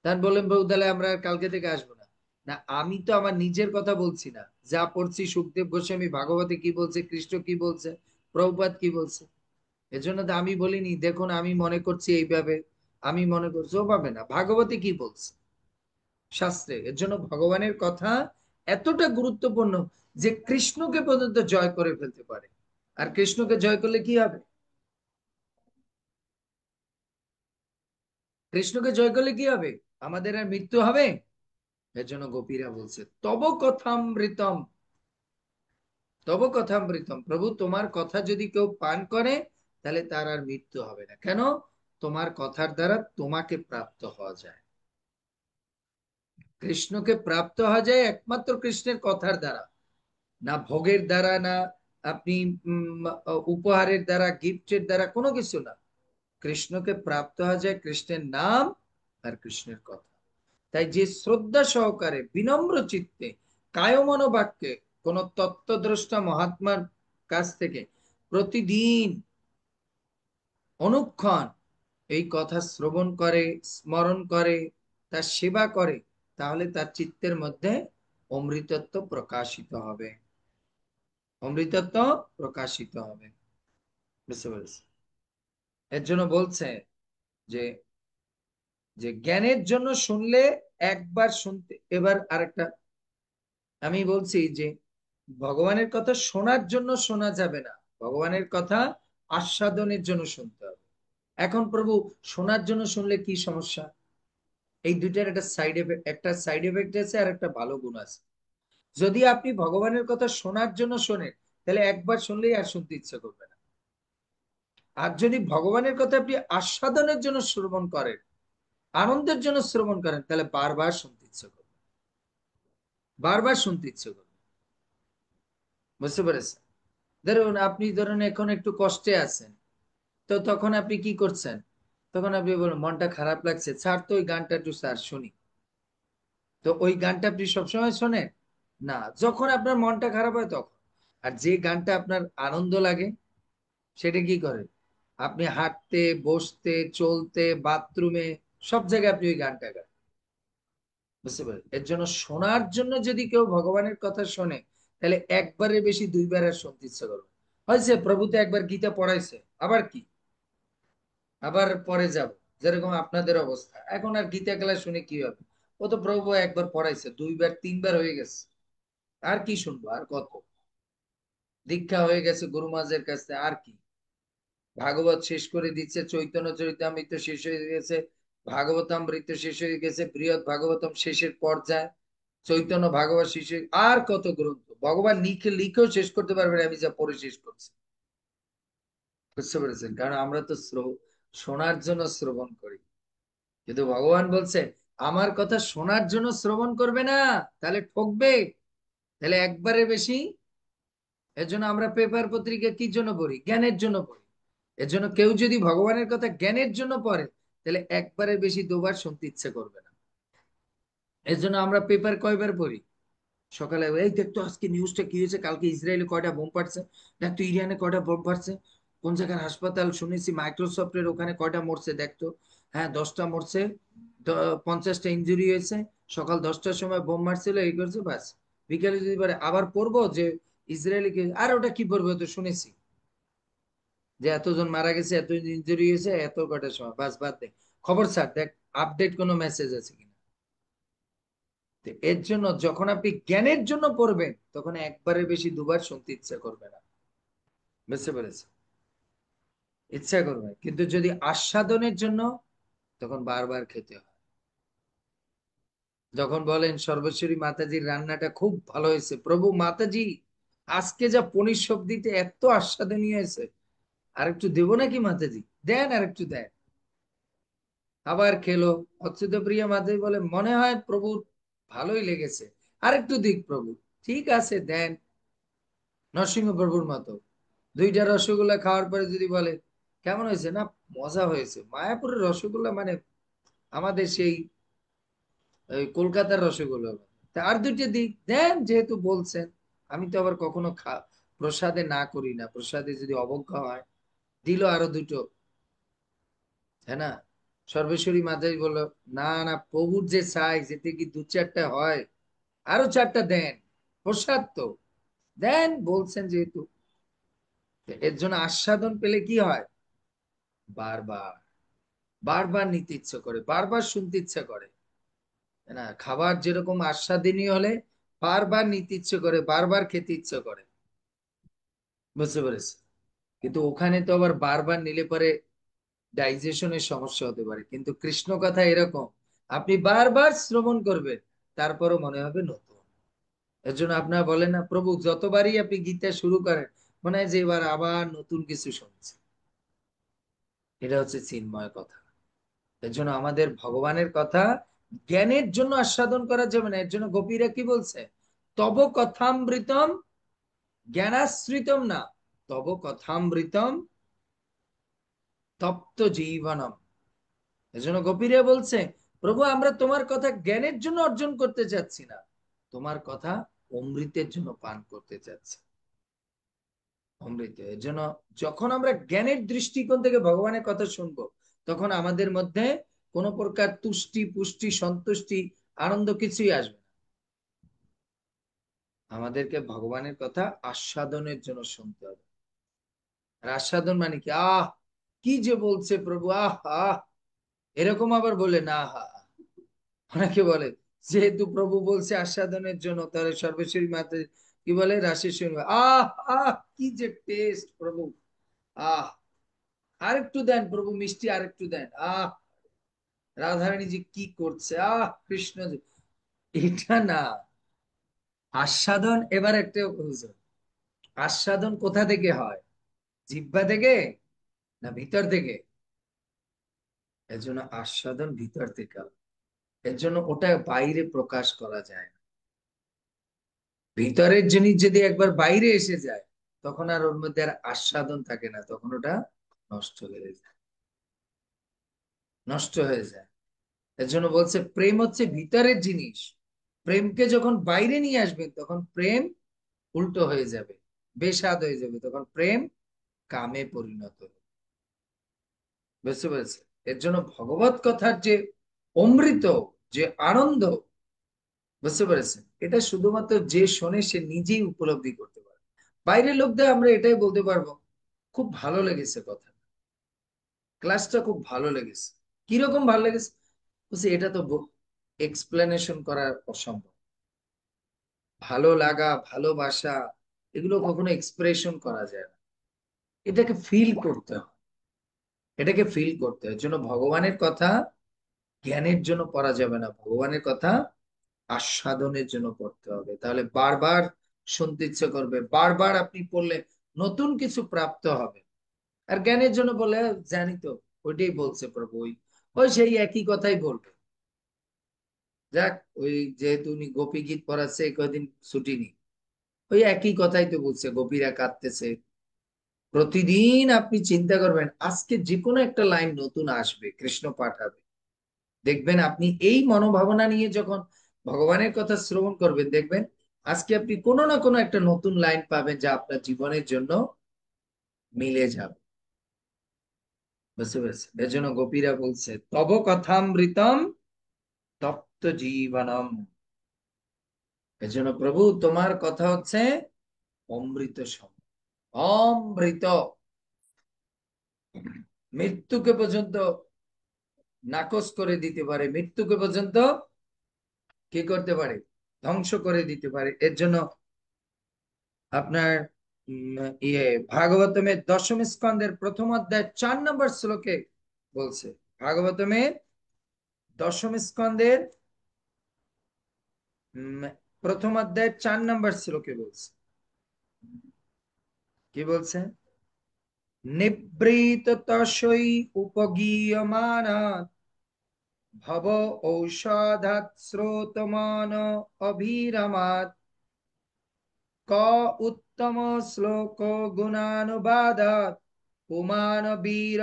তার বললেন প্রভু তাহলে আমরা আর কালকে থেকে আসবো না। না, আমি তো আমার নিজের কথা বলছি না, যা পড়ছি সুখদেব গোস্বামী ভাগবতে কি বলছে, কৃষ্ণ কি বলছে, প্রভুপাদ কি বলছে। এজন্য তো আমি বলিনি দেখুন আমি মনে করছি এইভাবে, আমি মনে করছি, ও পাবে না, ভাগবতে কি বলছে শাস্ত্রে। এর জন্য ভগবানের কথা এতটা গুরুত্বপূর্ণ যে কৃষ্ণকে পর্যন্ত জয় করে ফেলতে পারে। আর কৃষ্ণকে জয় করলে কি হবে? কৃষ্ণকে জয় করলে কি হবে? আমাদের আর মৃত্যু হবে? এর জন্য গোপীরা বলছে তব কথামৃতম, তব কথামৃতম প্রভু, তোমার কথা যদি কেউ পান করে তাহলে তার আর মৃত্যু হবে না। কেন? তোমার কথার দ্বারা তোমাকে প্রাপ্ত হওয়া যায়, কৃষ্ণকে প্রাপ্ত হওয়া যায় একমাত্র কৃষ্ণের কথার দ্বারা, না ভোগের দ্বারা, না আপনি উপহারের দ্বারা, গিফটের দ্বারা, কোনো কিছু না। কৃষ্ণকে প্রাপ্ত হওয়া যায় কৃষ্ণের নাম আর কৃষ্ণের কথা। তাই যে শ্রদ্ধা সহকারে বিনম্র চিত্তে কায় মনোবাক্যে কোন তত্ত্বদ্রষ্টা মহাত্মার কাছ থেকে প্রতিদিন অনুক্ষণ এই কথা শ্রবণ করে, স্মরণ করে, তার সেবা করে, তাহলে তার চিত্তের মধ্যে অমৃতত্ব প্রকাশিত হবে, অমৃতত্ব প্রকাশিত হবে। বুঝতে পেরেছি? এর জন্য বলছে যে যে জ্ঞানের জন্য শুনলে একবার শুনতে, এবার আরেকটা আমি বলছি যে ভগবানের কথা শোনার জন্য শোনা যাবে না, ভগবানের কথা আস্বাদনের জন্য শুনতে হবে। এখন প্রভু শোনার জন্য শুনলে কি সমস্যা? এই দুইটার একটা সাইড এফেক্ট, একটা সাইড এফেক্ট আছে আর একটা ভালো গুণ আছে। যদি আপনি ভগবানের কথা শোনার জন্য শোনেন, তাহলে একবার শুনলেই আর শুনতে ইচ্ছা করবে না। আর যদি ভগবানের কথা আপনি আস্বাদনের জন্য শ্রবণ করেন, আনন্দের জন্য শ্রবণ করেন, তাহলে বারবার শুনতে ইচ্ছে করবে, বারবার শুনতে ইচ্ছে করবে। বুঝতে পেরেছেন? ধরুন আপনি ধরুন এখন একটু কষ্টে আছেন, তো তখন আপনি কি করছেন? তখন আপনি বলুন মনটা খারাপ লাগছে, স্যার তো ওই গানটা একটু স্যার শুনি। তো ওই গানটা আপনি সবসময় শোনেন না, যখন আপনার মনটা খারাপ হয় তখন। আর যে গানটা আপনার আনন্দ লাগে, সেটা কি করে? আপনি হাঁটতে, বসতে, চলতে, বাথরুমে, সব জায়গায় আপনি ওই গানটা গান। বুঝতে পারেন? এর জন্য শোনার জন্য যদি কেউ ভগবানের কথা শোনে, তাহলে একবারের বেশি দুইবার আর শুনতে ইচ্ছা করবে। হয়েছে প্রভু তো একবার গীতা পড়াইছে, আবার কি, আবার পরে যাব। যেরকম আপনাদের অবস্থা, এখন আর গীতা খেলা শুনে কি হবে? ও তো প্রভু একবার পড়াইছে, দুইবার তিনবার হয়ে গেছে, আর কি শুনবো, আর কত? দীক্ষা হয়ে গেছে গুরু মহারাজের কাছে, আর কি? ভাগবত শেষ করে দিচ্ছে, চৈতন্য চরিতামৃত শেষ হয়ে গেছে, ভাগবতামৃত শেষ হয়ে গেছে, বৃহৎ ভাগবতম শেষের পর্যায়ে, চৈতন্য ভাগবত শেষে, আর কত গ্রন্থ ভগবান লিখে লিখেও শেষ করতে পারবেন, আমি যা পড়ে শেষ করছি। বুঝতে পেরেছেন? কারণ আমরা তো শোনার জন্য শ্রবণ করি, কিন্তু ভগবান বলছে আমার কথা শোনার জন্য শ্রবণ করবে না, তাহলে ঠকবে, তাহলে একবারে বেশি। এর জন্য আমরা পেপার পত্রিকা কি জন্য পড়ি? জ্ঞানের জন্য পড়ি। এর জন্য কেউ যদি ভগবানের কথা জ্ঞানের জন্য পড়ে, তাহলে একবারে বেশি দুবার শুনতে ইচ্ছে করবে না। এর জন্য আমরা পেপার কয়বার পড়ি? সকালে এই দেখতো আজকে নিউজটা কি হয়েছে, কালকে ইসরায়েলে কয়টা বোম ফাটছে, দেখতো ইরানে কয়টা বোম ফাটছে, কোন জায়গার হাসপাতাল শুনেছি মাইক্রোসফটের ওখানে কয়টা মরছে দেখতো, হ্যাঁ 10টা মরছে, 50টা ইনজুরি হয়েছে, সকাল 10টার সময় বোম মারছিল এই করছে বাস। বিকালে যদি পারে আবার পড়বো যে ইসরায়েলকে, আর ওটা কি পড়বো, তো শুনেছি যে এতজন মারা গেছে, এত ইনজুরি হয়েছে, এত কয়টার সময়, বাস বাদ দে, খবর ছাড়, দেখ আপডেট কোনো মেসেজ আছে কিনা। তো এর জন্য যখন আপনি জ্ঞানের জন্য পড়বেন তখন একবারের বেশি দুবার শুনতে ইচ্ছা করবে না, বুঝতে পেরেছি? ইচ্ছা করবে, কিন্তু যদি আস্বাদনের জন্য, তখন বারবার খেতে হয়। যখন বলেন সর্বশ্বরী মাতাজির রান্নাটা খুব ভালো হয়েছে, প্রভু মাতাজি আজকে যা পনির সবজিতে এত আস্বাদনীয় হয়েছে, আর একটু দেবো নাকি মাতাজি, দেন আর একটু দেন। আবার খেলো, অচ্যুত প্রিয়া মাতাজি বলে মনে হয় প্রভুর ভালোই লেগেছে, আর একটু দিক প্রভু, ঠিক আছে দেন। নরসিংহ প্রভুর মতো 2টা রসগোল্লা খাওয়ার পরে যদি বলে কেমন হয়েছে, না মজা হয়েছে, মায়াপুরের রসগোল্লা মানে আমাদের সেই ওই কলকাতার রসগোল্লা, তা আর 2টা দিক দেন যেহেতু বলছেন। আমি তো আবার কখনো প্রসাদে না করি না, প্রসাদে যদি অবজ্ঞা হয়, দিল আরো 2টো, তাই না? সর্বেশ্বরী মাতাজি বললো না না, প্রভুর যে সাইজ এতে কি 2-4টা হয়, আরো 4টা দেন, প্রসাদ তো দেন বলছেন যেহেতু। এর জন্য আস্বাদন পেলে কি হয়, বারবার বারবার নিতে ইচ্ছে করে, বারবার শুনতে ইচ্ছে করে, তাই না? খাবার যেরকম আস্বাদিনী হলে বারবার নিতে ইচ্ছে করে, বারবার খেতে ইচ্ছে করে, বুঝতে পেরেছি? কিন্তু ওখানে তো আবার বারবার নিলে পরে ডাইজেশনের সমস্যা হতে পারে, কিন্তু কৃষ্ণ কথা এরকম, আপনি বারবার শ্রবণ করবেন, তারপরও মনে হবে নতুন। এর জন্য আপনারা বলেন না, প্রভু যতবারই আপনি গীতা শুরু করেন মনে হয় যে এবার আবার নতুন কিছু শুনছি। এটা হচ্ছে চিন্ময় কথা। এর জন্য আমাদের ভগবানের কথা জ্ঞানের জন্য আস্বাদন করা যাবে না। এর জন্য গোপীরা কি বলছে, তব কথামৃতম জ্ঞানাশ্রিতম না, তব কথামৃতম তপ্ত জীবনম। এর জন্য গোপীরা বলছে প্রভু আমরা তোমার কথা জ্ঞানের জন্য অর্জন করতে চাচ্ছি না, তোমার কথা অমৃতের জন্য পান করতে চাচ্ছি, অমৃত। এর জন্য যখন আমরা জ্ঞানের দৃষ্টিকোণ থেকে ভগবানের কথা শুনবো, তখন আমাদের মধ্যে কোনো প্রকার তুষ্টি পুষ্টি সন্তুষ্টি আনন্দ কিছুই আসবে না। আমাদেরকে ভগবানের কথা আস্বাদনের জন্য শুনতে হবে। আর আস্বাদন মানে কি, আহ কি যে বলছে প্রভু, আহ আহ, এরকম আবার বলে না, আহা। অনেকে বলে যেহেতু প্রভু বলছে আস্বাদনের জন্য, তাহলে সর্বেশ্বরী মাতা কি বলে রাশেশ্বরী, আহ আহ কি যে টেস্ট প্রভু, আহ আরেকটু দেন প্রভু মিষ্টি, আরেকটু দেন, আহ রাধারানী জি কি করছে, আহ কৃষ্ণ জি। এটা না আস্বাদন। এবার একটা বুঝো, আস্বাদন কোথা থেকে হয়, জিহ্বা থেকে না ভিতর থেকে? এর জন্য আস্বাদন ভিতর থেকে হয়। এর জন্য ওটা বাইরে প্রকাশ করা যায় না। ভিতরের জিনিস যদি একবার বাইরে এসে যায়, তখন আর ওর মধ্যে আর আস্বাদন থাকে না, তখন ওটা নষ্ট হয়ে যায়, নষ্ট হয়ে যায়। এর জন্য বলছে প্রেম হচ্ছে ভিতরের জিনিস, প্রেমকে যখন বাইরে নিয়ে আসবেন তখন প্রেম উল্টো হয়ে যাবে, বেস্বাদ হয়ে যাবে, তখন প্রেম কামে পরিণত হবে, বুঝতে পেরেছে? এর জন্য ভগবত কথার যে অমৃত, যে আনন্দ, বুঝতে পেরেছেন, এটা শুধুমাত্র যে শোনে সে নিজেই উপলব্ধি করতে পারে। বাইরের লোকদের আমরা এটাই বলতে পারবো খুব ভালো লেগেছে কথা, ক্লাসটা খুব ভালো লেগেছে, কিরকম ভালো লেগেছে, বলছি এটা তো এক্সপ্লেনেশন করা অসম্ভব। ভালো লাগা ভালোবাসা এগুলো কখনো এক্সপ্রেশন করা যায় না, এটাকে ফিল করতে হয়, এটাকে ফিল করতে হয়। এর জন্য ভগবানের কথা জ্ঞানের জন্য পড়া যাবে না, ভগবানের কথা আস্বাদনের জন্য পড়তে হবে, তাহলে বারবার শুনতে ইচ্ছে করবে, বারবার আপনি পড়লে নতুন কিছু প্রাপ্ত হবে। আর জ্ঞানের জন্য বলে জানি তো, ওইটাই বলছে প্রভু, ওই ওই সেই একই কথাই বলবে। যাক, ওই যেহেতু উনি গোপী গীত পড়াচ্ছে এই কয়দিন ছুটি নি, ওই একই কথাই তো বলছে, গোপীরা কাঁদতেছে। প্রতিদিন আপনি চিন্তা করবেন আজকে যে কোনো একটা লাইন নতুন আসবে, কৃষ্ণ পাঠাবে, দেখবেন আপনি এই মনোভাবনা নিয়ে যখন ভগবানের কথা শ্রবণ করবেন, দেখবেন আজকে আপনি কোনো না কোনো একটা নতুন লাইন পাবেন যা আপনার জীবনের জন্য মিলে যাবে। বুঝতে পেরেছেন? এর জন্য গোপীরা বলছে তব কথামৃতম তপ্ত জীবনম। এর জন্য প্রভু তোমার কথা হচ্ছে অমৃত সম, অমৃত। মৃত্যুকে পর্যন্ত নাকচ করে দিতে পারে, মৃত্যুকে পর্যন্ত কি করতে পারে, ধ্বংস করে দিতে পারে। এর জন্য আপনার ইয়ে ভাগবতমের দশম স্কন্ধের প্রথম অধ্যায় 4 নম্বর শ্লোকে বলছে, ভাগবতমের দশম স্কন্ধের প্রথম অধ্যায় 4 নম্বর শ্লোকে বলছে, কি বলছে, নিবৃত তসৈ উপগীয়মান ভব ঔষধাৎ শ্রোতমান অভিরমাৎ ক উত্তম শ্লোক গুণানুবাদাৎ পুমান বীর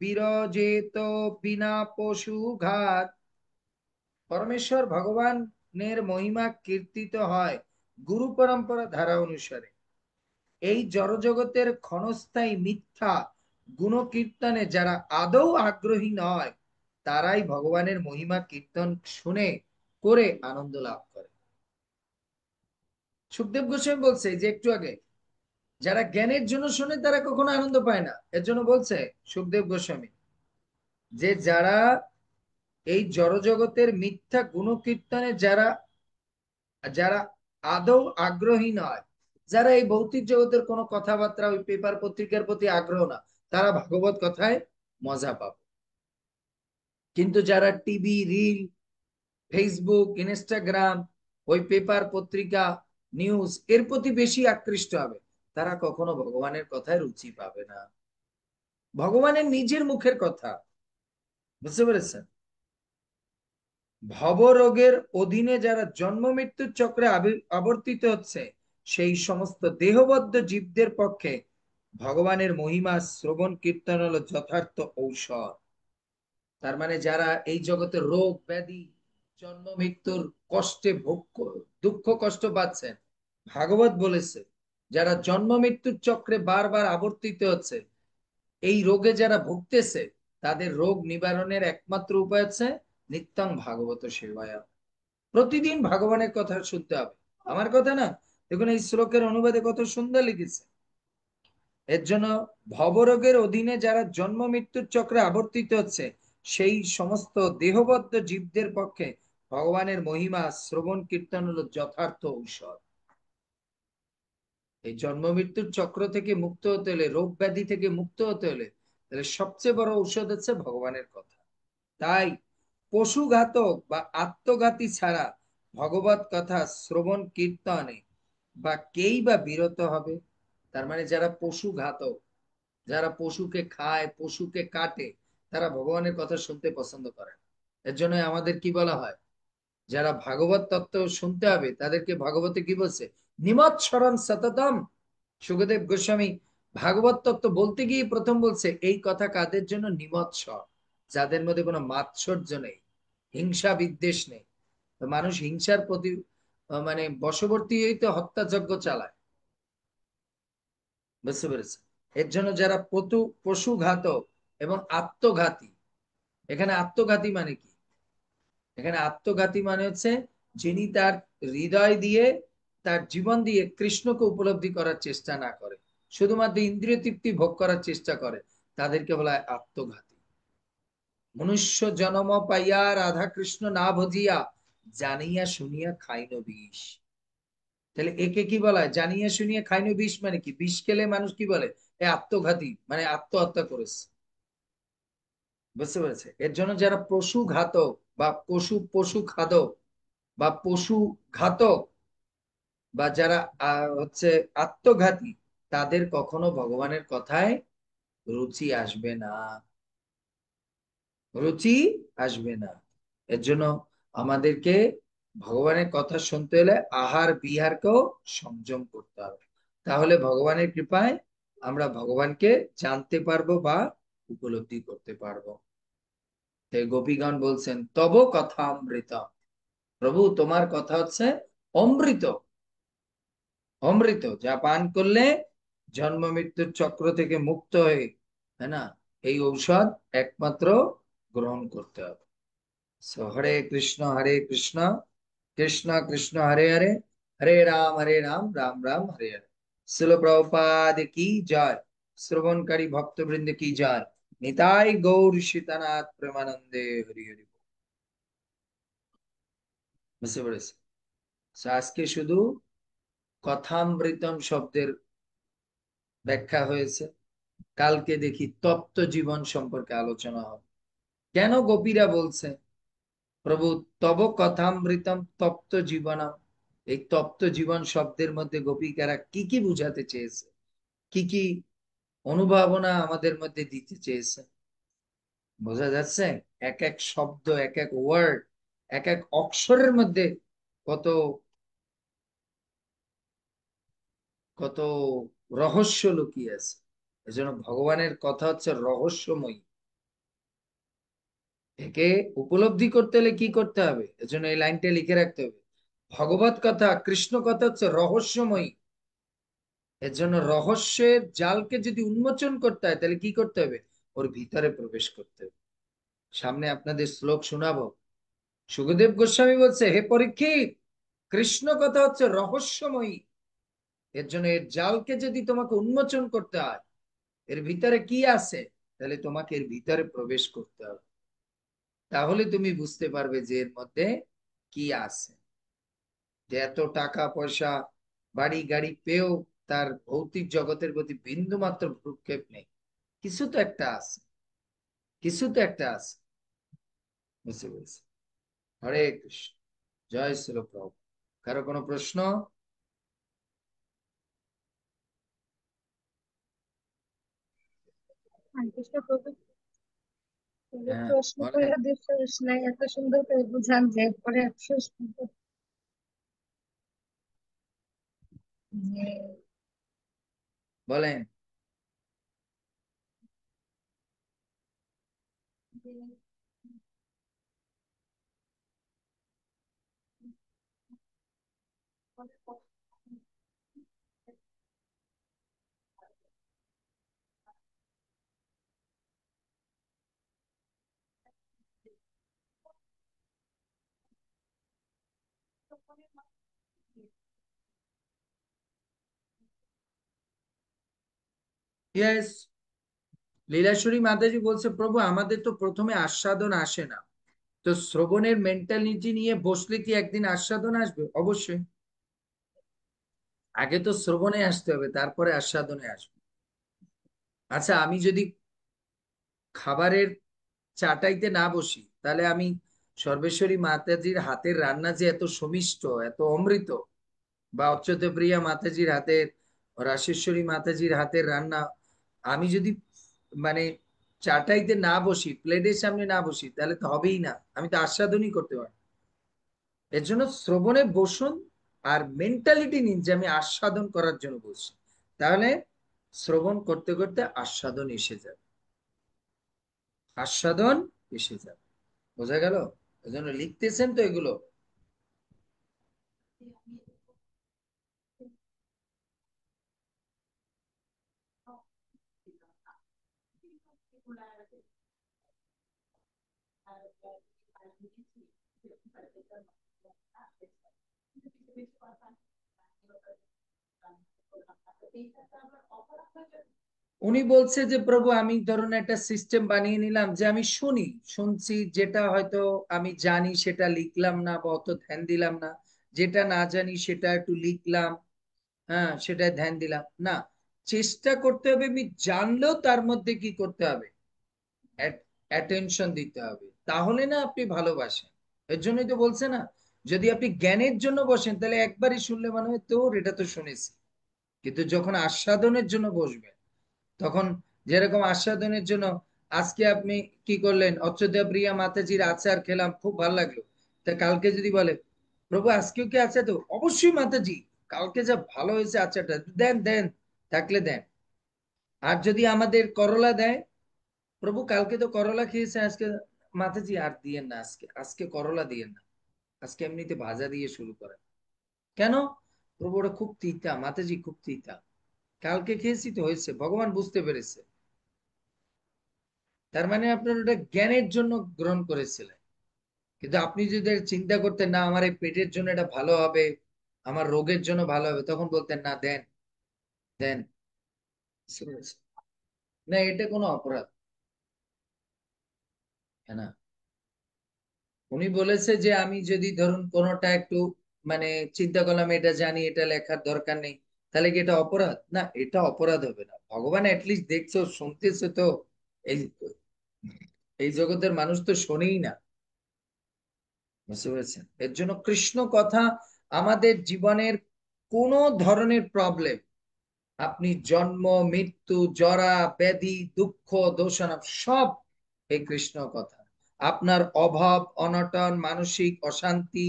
বিরজেত বিনা পশুঘাত। পরমেশ্বর ভগবানের মহিমা কীর্তিত হয় গুরু পরম্পরা ধারা অনুসারে। এই জড়জগতের ক্ষণস্থায়ী মিথ্যা গুণ কীর্তনে যারা আদৌ আগ্রহী নয়, তারাই ভগবানের মহিমা কীর্তন শুনে করে আনন্দ লাভ করে। সুখদেব গোস্বামী বলছে যে একটু আগে, যারা জ্ঞানের জন্য শোনে তারা কখনো আনন্দ পায় না। এর জন্য বলছে সুখদেব গোস্বামী যে যারা এই জড়জগতের মিথ্যা গুণকীর্তনে যারা যারা আদৌ আগ্রহী নয়, যারা এই ভৌতিক জগতের কোনো কথাবার্তা ওই পেপার পত্রিকার প্রতি আগ্রহ না, তারা ভাগবত কথায় মজা পাবে। কিন্তু যারা টিভি, রিল, ফেসবুক, ইনস্টাগ্রাম, ওই পেপার পত্রিকা, নিউজ এর প্রতি বেশি আকৃষ্ট হবে, তারা কখনো ভগবানের কথায় রুচি পাবে না। ভগবানের নিজের মুখের কথা, বুঝতে পেরেছেন? ভবরোগের অধীনে যারা জন্ম মৃত্যুর চক্রে আবর্তিত হচ্ছে, সেই সমস্ত দেহবদ্ধ জীবদের পক্ষে ভগবানের মহিমা শ্রবণ কীর্তন হলো যথার্থ ঔষধ। তার মানে যারা এই জগতের রোগ ব্যাধি জন্ম মৃত্যুর কষ্টে দুঃখ কষ্ট পাচ্ছেন, ভাগবত বলেছে যারা জন্ম মৃত্যুর চক্রে বারবার আবর্তিত হচ্ছে, এই রোগে যারা ভুগতেছে, তাদের রোগ নিবারণের একমাত্র উপায় হচ্ছে নিত্যং ভাগবত সেবায়া। প্রতিদিন ভগবানের কথা শুনতে হবে। আমার কথা না, দেখুন এই শ্লোকের অনুবাদে কত সুন্দর লিখেছে। এর জন্য ভবরোগের অধীনে যারা জন্ম মৃত্যুর চক্রে আবর্তিত হচ্ছে, সেই সমস্ত দেহবদ্ধ জীবদের পক্ষে ভগবানের মহিমা শ্রবণ কীর্তন হলো যথার্থ ঔষধ। এই জন্ম মৃত্যুর চক্র থেকে মুক্ত হতে হলে, রোগ ব্যাধি থেকে মুক্ত হতে হলে, তাহলে সবচেয়ে বড় ঔষধ হচ্ছে ভগবানের কথা। তাই পশুঘাতক বা আত্মঘাতী ছাড়া ভগবত কথা শ্রবণ কীর্তনে বা কেই বা বিরত হবে। তার মানে যারা পশু ঘাতক, যারা পশুকে খায়, পশুকে কাটে, তারা ভগবানের কথা শুনতে পছন্দ করে না। এর জন্য আমাদের কি বলা হয়, যারা ভাগবত তত্ত্ব শুনতে হবে তাদেরকে ভাগবতে কি বলছে, নিমৎসরণ সততম। সুখদেব গোস্বামী ভাগবত তত্ত্ব বলতে গিয়ে প্রথম বলছে এই কথা কাদের জন্য, নিমৎসর, যাদের মধ্যে কোনো মাৎসর্য নেই, হিংসা বিদ্বেষ নেই। তো মানুষ হিংসার প্রতি মানে বশবর্তী হয়ে তো হত্যাযজ্ঞ চালায়। বুঝতে পেরেছে? এর জন্য যারা পশু ঘাতক এবং আত্মঘাতী, এখানে আত্মঘাতী মানে কি, এখানে আত্মঘাতী মানে হচ্ছে যিনি তার হৃদয় দিয়ে, তার জীবন দিয়ে কৃষ্ণকে উপলব্ধি করার চেষ্টা না করে, শুধুমাত্র ইন্দ্রিয় তৃপ্তি ভোগ করার চেষ্টা করে, তাদেরকে বলা হয় আত্মঘাতী। মনুষ্য জন্ম পাইয়া রাধা কৃষ্ণ না ভজিয়া জানিয়া শুনিয়া খাইন বিষ। তাহলে একে কি বলা হয়, জানিয়া শুনিয়া খাইন বিষ মানে কি, বিষ খেলে মানুষ কি বলে, এ আত্মঘাতী, মানে আত্মহত্যা করেছে। বুঝতে পেরেছে? এর জন্য যারা পশু ঘাতক বা পশু খাদক বা পশু ঘাতক বা যারা হচ্ছে আত্মঘাতী, তাদের কখনো ভগবানের কথায় রুচি আসবে না, রুচি আসবে না। এর জন্য আমাদেরকে ভগবানের কথা শুনতে হলে আহার বিহারকেও সংযম করতে হবে। তাহলে ভগবানের কৃপায় আমরা ভগবানকে জানতে পারবো বা উপলব্ধি করতে পারবো। তাই গোপীগণ বলছেন তব কথামৃতম। প্রভু তোমার কথা হচ্ছে অমৃত, অমৃত যা পান করলে জন্ম মৃত্যুর চক্র থেকে মুক্ত হয়ে, হ্যাঁ না, এই ঔষধ একমাত্র গ্রহণ করতে হবে। সো হরে কৃষ্ণ হরে কৃষ্ণ, কৃষ্ণ কৃষ্ণ হরে হরে, হরে রাম রাম রাম হরে হরে। শিল প্রভুপাদ কি জয়, শ্রবণকারী ভক্তবৃন্দ কি জয়, নিতাই গৌর সীতানাথ প্রেমানন্দে হরি হরি বল। বুঝতে পেরেছি? So, আজকে শুধু কথামৃতম শব্দের ব্যাখ্যা হয়েছে, কালকে দেখি তপ্ত জীবন সম্পর্কে আলোচনা হবে। কেন গোপীরা বলছে প্রভু তব কথামৃতম তপ্ত জীবনম, এই তপ্ত জীবন শব্দের মধ্যে গোপিকারা কি কি বুঝাতে চেয়েছে, কি কি অনুভাবনা আমাদের মধ্যে দিতে চেয়েছে? বোঝা যাচ্ছে? এক এক শব্দ, এক এক ওয়ার্ড, এক এক অক্ষরের মধ্যে কত কত রহস্য লুকিয়ে আছে। এজন্য ভগবানের কথা হচ্ছে রহস্যময়ী। একে উপলব্ধি করতে হলে কি করতে হবে? এজন্য এই লাইনটা লিখে রাখতে হবে, ভগবত কথা কৃষ্ণ কথা হচ্ছে রহস্যময়ী। এর জন্য রহস্যের জালকে যদি উন্মোচন করতে হয় তাহলে কি করতে হবে? ওর ভিতরে প্রবেশ করতে হবে। সামনে আপনাদের শ্লোক শোনাবো। সুখদেব গোস্বামী বলছে, হে পরীক্ষিত, কৃষ্ণ কথা হচ্ছে রহস্যময়ী। এর জন্য এর জালকে যদি তোমাকে উন্মোচন করতে হয়, এর ভিতরে কি আছে, তাহলে তোমাকে এর ভিতরে প্রবেশ করতে হবে। তাহলে তুমি বুঝতে পারবে যে এর মধ্যে কি আছে। যে এত টাকা পয়সা বাড়ি গাড়ি পেয়েও তার ভৌতিক জগতের প্রতি বিন্দু মাত্র ভ্রুক্ষেপ নেই। কিছু তো একটা আছে, কিছু তো একটা আছে। বুঝতে পেরেছি? হরে কৃষ্ণ, জয় শ্রী প্রভু। কারো কোনো প্রশ্ন? কৃষ্ণ প্রভু হ্যাঁ, প্রশ্ন বলেন। করে দিয়ে শেষ নাই, এত সুন্দর করে বুঝান যে পরে শেষ পর্যন্ত যে বলেন। ইয়েস, লীলাশ্বরী মাতাজি বলছে, প্রভু আমাদের তো প্রথমে আস্বাদন আসে না, তো শ্রবণের মেন্টালিটি নিয়ে বসলে কি একদিন আস্বাদন আসবে? অবশ্যই। আগে তো শ্রবণে আসতে হবে, তারপরে আস্বাদনে আসবে। আচ্ছা, আমি যদি খাবারের চাটাইতে না বসি, তাহলে আমি সর্বেশ্বরী মাতাজির হাতের রান্না যে এত সমিষ্ট, এত অমৃত, বা অচ্যুত প্রিয়া মাতাজির হাতের, রাশেশ্বরী মাতাজির হাতের রান্না, আমি যদি মানে চাটাইতে না বসি, প্লেটের সামনে না বসি, তাহলে তো হবেই না, আমি তো আস্বাদনই করতে পারি। এর জন্য শ্রবণে বসুন, আর মেন্টালিটি নিন যে আমি আস্বাদন করার জন্য বসছি। তাহলে শ্রবণ করতে করতে আস্বাদন এসে যাবে, আস্বাদন এসে যাবে। বোঝা গেল? এজন্য লিখতেছেন তো এগুলো। উনি বলছে যে প্রভু আমি ধরুন একটা সিস্টেম বানিয়ে নিলাম যে আমি শুনছি, যেটা হয়তো আমি জানি সেটা লিখলাম না বা অত ধ্যান দিলাম না, যেটা না জানি সেটা একটু লিখলাম, হ্যাঁ সেটা ধ্যান দিলাম না। চেষ্টা করতে হবে, আমি জানলেও তার মধ্যে কি করতে হবে, অ্যাটেনশন দিতে হবে, তাহলে না আপনি ভালোবাসেন। এর জন্যই তো বলছে না, যদি আপনি জ্ঞানের জন্য বসেন তাহলে একবারই শুনলে মনে হয় তোর এটা তো শুনেছি, কিন্তু যখন আস্বাদনের জন্য বসবেন, তখন যেরকম আস্বাদনের জন্য আজকে আপনি কি করলেন, অচ্যুতা প্রিয়া মাতাজির আচার খেলাম, খুব ভালো লাগলো, তা কালকে যদি বলে প্রভু আজকেও কি আচার, তো অবশ্যই মাতাজি কালকে যা ভালো হয়েছে আচারটা দেন দেন, থাকলে দেন। আর যদি আমাদের করলা দেয়, প্রভু কালকে তো করলা খেয়েছে, আজকে মাতাজি আর দিয়েন না, আজকে আজকে করলা দিয়েন না। আজকে এমনিতে ভাজা দিয়ে শুরু করেন কেন? প্রভু ওটা খুব তিতা, মাতাজি খুব তিতা। কালকে খেয়েছি তো হয়েছে, ভগবান বুঝতে পেরেছে। তার মানে আপনার ওটা জ্ঞানের জন্য গ্রহণ করেছিলেন। কিন্তু আপনি যদি চিন্তা করতেন না আমার এই পেটের জন্য এটা ভালো হবে, আমার রোগের জন্য ভালো হবে, তখন বলতেন না দেন, দেন। বুঝতে পেরেছেন? না, এটা কোনো অপরাধ, হ্যাঁ না। উনি বলেছে যে আমি যদি ধরুন কোনোটা একটু মানে চিন্তা করলাম এটা জানি এটা লেখার দরকার নেই, তাহলে কি এটা অপরাধ? না, এটা অপরাধ হবে না। ভগবান অ্যাটলিস্ট দেখছো, শুনতেছে তো। এই এই জগতের মানুষ তো শোনেই না। বুঝতে পেরেছেন? এর জন্য কৃষ্ণ কথা আমাদের জীবনের কোন ধরনের প্রবলেম, আপনি জন্ম, মৃত্যু, জরা, ব্যাধি, দুঃখ, দোষণা, সব এই কৃষ্ণ কথা। আপনার অভাব, অনটন, মানসিক অশান্তি,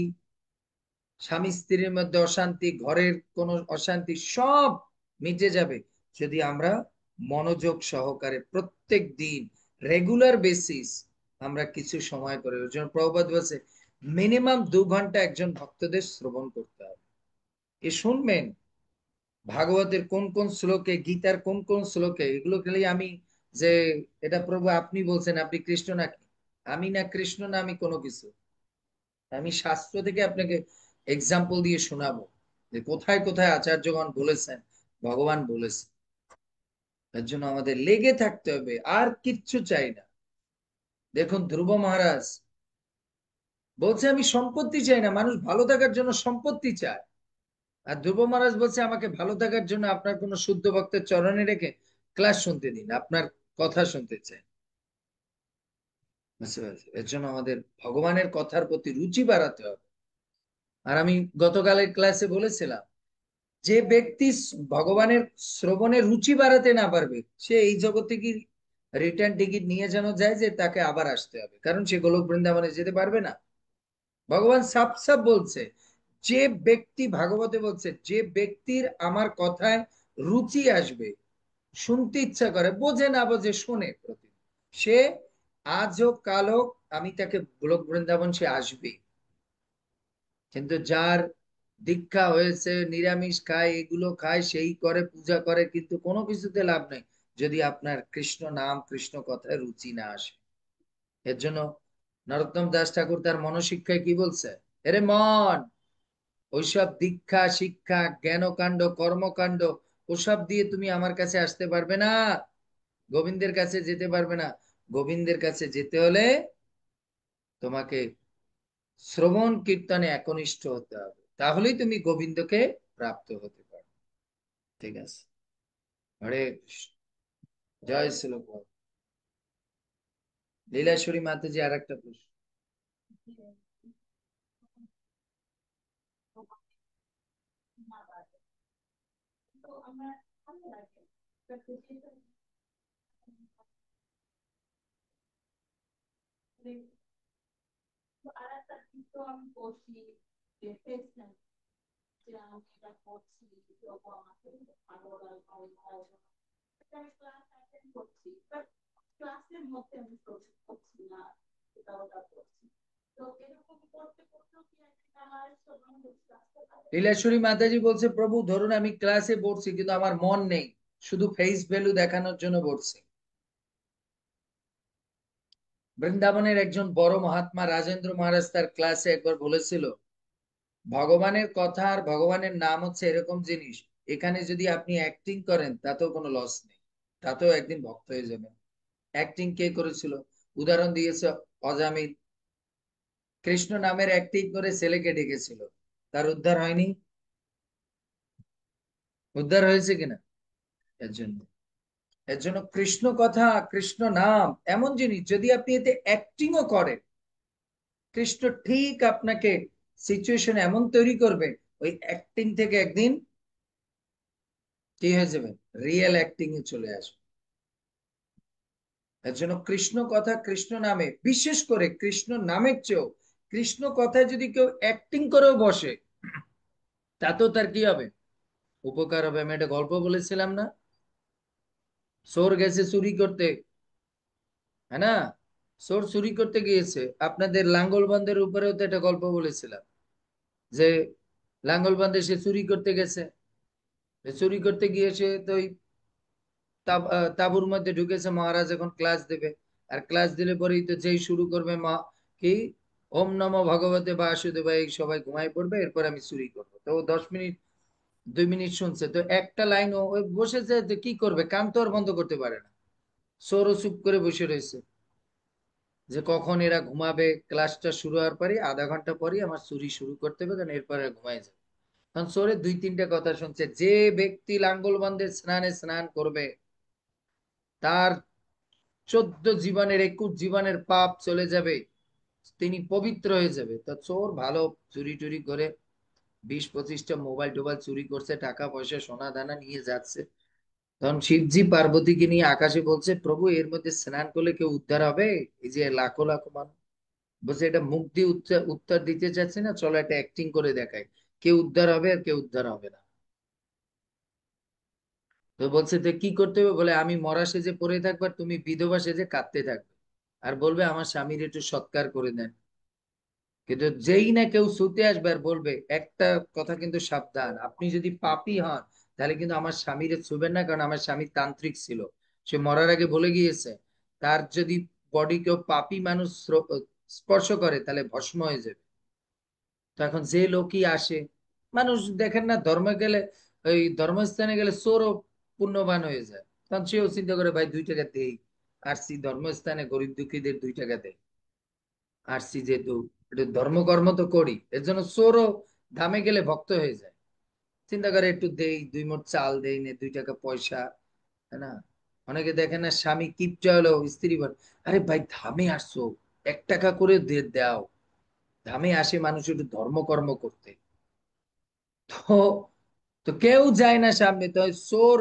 স্বামী স্ত্রীর মধ্যে অশান্তি, ঘরের কোনো অশান্তি, সব মিটে যাবে যদি আমরা মনোযোগ সহকারে প্রত্যেক দিন রেগুলার বেসিস আমরা কিছু সময় করে। ওই জন্য প্রভুপাদ বলছে মিনিমাম 2 ঘন্টা একজন ভক্তদের শ্রবণ করতে হবে। এ শুনবেন ভাগবতের কোন কোন শ্লোকে, গীতার কোন কোন শ্লোকে, এগুলো গেলেই আমি যে এটা প্রভু আপনি বলছেন, আপনি কৃষ্ণ নাকি? আমি না কৃষ্ণ না আমি কোনো কিছু। আমি শাস্ত্র থেকে আপনাকে এক্সাম্পল দিয়ে শোনাবো যে কোথায় কোথায় আচার্যগণ বলেছেন, ভগবান বলেছেন। তার জন্য আমাদের লেগে থাকতে হবে, আর কিচ্ছু চাই না। দেখুন ধ্রুব মহারাজ বলছে আমি সম্পত্তি চাই না, মানুষ ভালো থাকার জন্য সম্পত্তি চায়। আর ধ্রুব মহারাজ বলছে আমাকে ভালো থাকার জন্য আপনার কোন শুদ্ধ ভক্তের চরণে রেখে ক্লাস শুনতে দিন, আপনার কথা শুনতে চাই। বুঝতে পারছি? এর জন্য আমাদের ভগবানের কথার প্রতি রুচি বাড়াতে হবে। আর আমি গতকালের ক্লাসে বলেছিলাম যে ব্যক্তি ভগবানের শ্রবণে রুচি বাড়াতে না পারবে, সে এই জগতে কি রিটার্ন টিকিট নিয়ে যেন যায় যে তাকে আবার আসতে হবে, কারণ সে গোলক বৃন্দাবনে যেতে পারবে না। ভগবান সাফ সাফ বলছে, যে ব্যক্তি ভাগবতে বলছে যে ব্যক্তির আমার কথায় রুচি আসবে, শুনতে ইচ্ছা করে, বোঝে না বোঝে শোনে প্রতি, সে আজ হোক কাল হোক আমি তাকে গোলক বৃন্দাবন সে আসবে। কিন্তু যার দীক্ষা হয়েছে, নিরামিষ খায়, এগুলো খায়, সেই করে, পূজা করে, কিন্তু কোনো কিছুতে লাভ নেই যদি আপনার কৃষ্ণ নাম কৃষ্ণ কথায় রুচি না আসে। এর জন্য নরোত্তম দাস ঠাকুর তার মনশিক্ষায় কি বলছে, এরে মন, ওইসব দীক্ষা শিক্ষা জ্ঞানকাণ্ড কর্মকাণ্ড ওসব দিয়ে তুমি আমার কাছে আসতে পারবে না, গোবিন্দের কাছে যেতে পারবে না। গোবিন্দের কাছে যেতে হলে তোমাকে শ্রবণ কীর্তনে একনিষ্ঠ হতে হবে, তাহলেই তুমি গোবিন্দকে প্রাপ্ত হতে পারবে। ঠিক আছে? হরে কৃষ্ণ। জয় শ্রীল। লীলাশ্বরী মাতাজি আর একটা প্রশ্ন। লীলাশ্বরী মাতাজি বলছে প্রভু ধরুন আমি ক্লাসে পড়ছি কিন্তু আমার মন নেই, শুধু ফেস ভ্যালু দেখানোর জন্য পড়ছি। বৃন্দাবনের একজন বড় মহাত্মা রাজেন্দ্র মহারাজ তার ক্লাসে একবার বলেছিল, ভগবানের কথা আর ভগবানের নাম হচ্ছে এরকম জিনিস, এখানে যদি আপনি অ্যাক্টিং করেন তাতেও কোনো লস নেই, তাতেও একদিন ভক্ত হয়ে যাবেন। অ্যাক্টিং কে করেছিল? উদাহরণ দিয়েছে অজামিল। কৃষ্ণ নামের অ্যাক্টিং করে ছেলেকে ডেকেছিল, তার উদ্ধার হয়নি? উদ্ধার হয়েছে কিনা? এর জন্য এর জন্য কৃষ্ণ কথা কৃষ্ণ নাম এমন জিনিস, যদি আপনি এতে অ্যাক্টিংও করেন, কৃষ্ণ ঠিক আপনাকে সিচুয়েশন এমন তৈরি করবে, ওই অ্যাক্টিং থেকে একদিন কি হয়ে যাবে, রিয়েল অ্যাক্টিং এ চলে আসবে। এর জন্য কৃষ্ণ কথা কৃষ্ণ নামে, বিশেষ করে কৃষ্ণ নামের চেয়েও কৃষ্ণ কথায় যদি কেউ অ্যাক্টিং করেও বসে, তাতেও তার কি হবে, উপকার হবে। আমি একটা গল্প বলেছিলাম না, চোর গেছে চুরি করতে, হ্যাঁ না, চোর চুরি করতে গিয়েছে, আপনাদের লাঙ্গলবান্ধের উপরেও তো একটা গল্প বলেছিলাম, যে লাঙ্গলবান্ধে সে চুরি করতে গেছে। চুরি করতে গিয়ে সে তো ওই তাঁবুর মধ্যে ঢুকেছে, মহারাজ এখন ক্লাস দেবে। আর ক্লাস দিলে পরেই তো যেই শুরু করবে মা কি ওম নমো ভগবতে বাসুদেবায়, এই সবাই ঘুমায় পড়বে, এরপর আমি চুরি করবো। তো ও 10 মিনিট 2 মিনিট শুনছে, তো একটা লাইন ও ওই বসেছে, তো কি করবে, কান তো আর বন্ধ করতে পারে না। সৌর চুপ করে বসে রয়েছে, যে কখন এরা ঘুমাবে, ক্লাসটা শুরু হওয়ার পরে আধা ঘন্টা পরে আমার চুরি শুরু করতে হবে, কারণ এরপরে ঘুমায় যাবে। কারণ সৌরে 2-3টা কথা শুনছে, যে ব্যক্তি লাঙ্গলবান্ধে স্নানে স্নান করবে তার 14 জীবনের 21 জীবনের পাপ চলে যাবে, তিনি পবিত্র হয়ে যাবে। তো চোর ভালো চুরি টুরি করে 20-25টা মোবাইল টোবাইল চুরি করছে, টাকা পয়সা সোনা দানা নিয়ে যাচ্ছে। তখন শিবজি পার্বতীকে নিয়ে আকাশে বলছে, প্রভু এর মধ্যে স্নান করলে কেউ উদ্ধার হবে? এই যে লাখো লাখো মানুষ, বলছে এটা মুখ দিয়ে উত্তর উত্তর দিতে চাচ্ছি না, চলো একটা অ্যাক্টিং করে দেখায়, কেউ উদ্ধার হবে আর কেউ উদ্ধার হবে না। তো বলছে তো কি করতে হবে, বলে আমি মরা সেজে পড়ে থাকবো আর তুমি বিধবা সেজে কাঁদতে থাকবে, আর বলবে আমার স্বামীর একটু সৎকার করে দেন। কিন্তু যেই না কেউ ছুতে আসবে আর বলবে একটা কথা, কিন্তু সাবধান, আপনি যদি পাপী হন তাহলে কিন্তু আমার স্বামীরে ছুবেন না, কারণ আমার স্বামী তান্ত্রিক ছিল, সে মরার আগে বলে গিয়েছে তার যদি বডি কেউ পাপী মানুষ স্পর্শ করে তাহলে ভস্ম হয়ে যাবে। তো এখন যে লোকই আসে, মানুষ দেখেন না ধর্মে গেলে, ওই ধর্মস্থানে গেলে চোরও পুণ্যবান হয়ে যায়, তখন সেও চিন্তা করে ভাই 2 টাকা দেই, আসছি ধর্মস্থানে গরিব দুঃখীদের 2 টাকা দেয়, আসছি যেহেতু একটু ধর্মকর্ম তো করি, এর জন্য চোরও ধামে গেলে ভক্ত হয়ে যায়, চিন্তা করে একটু দেই, 2 মুঠ চাল দেই নে, 2 টাকা পয়সা, তাই না? অনেকে দেখেন না, স্বামী কিপটা হলো, স্ত্রী বলে আরে ভাই ধামে আসছো, 1 টাকা করে দাও, ধামে আসে মানুষ একটু ধর্মকর্ম করতে। তো তো কেউ যায় না সামনে, তো ওই চোর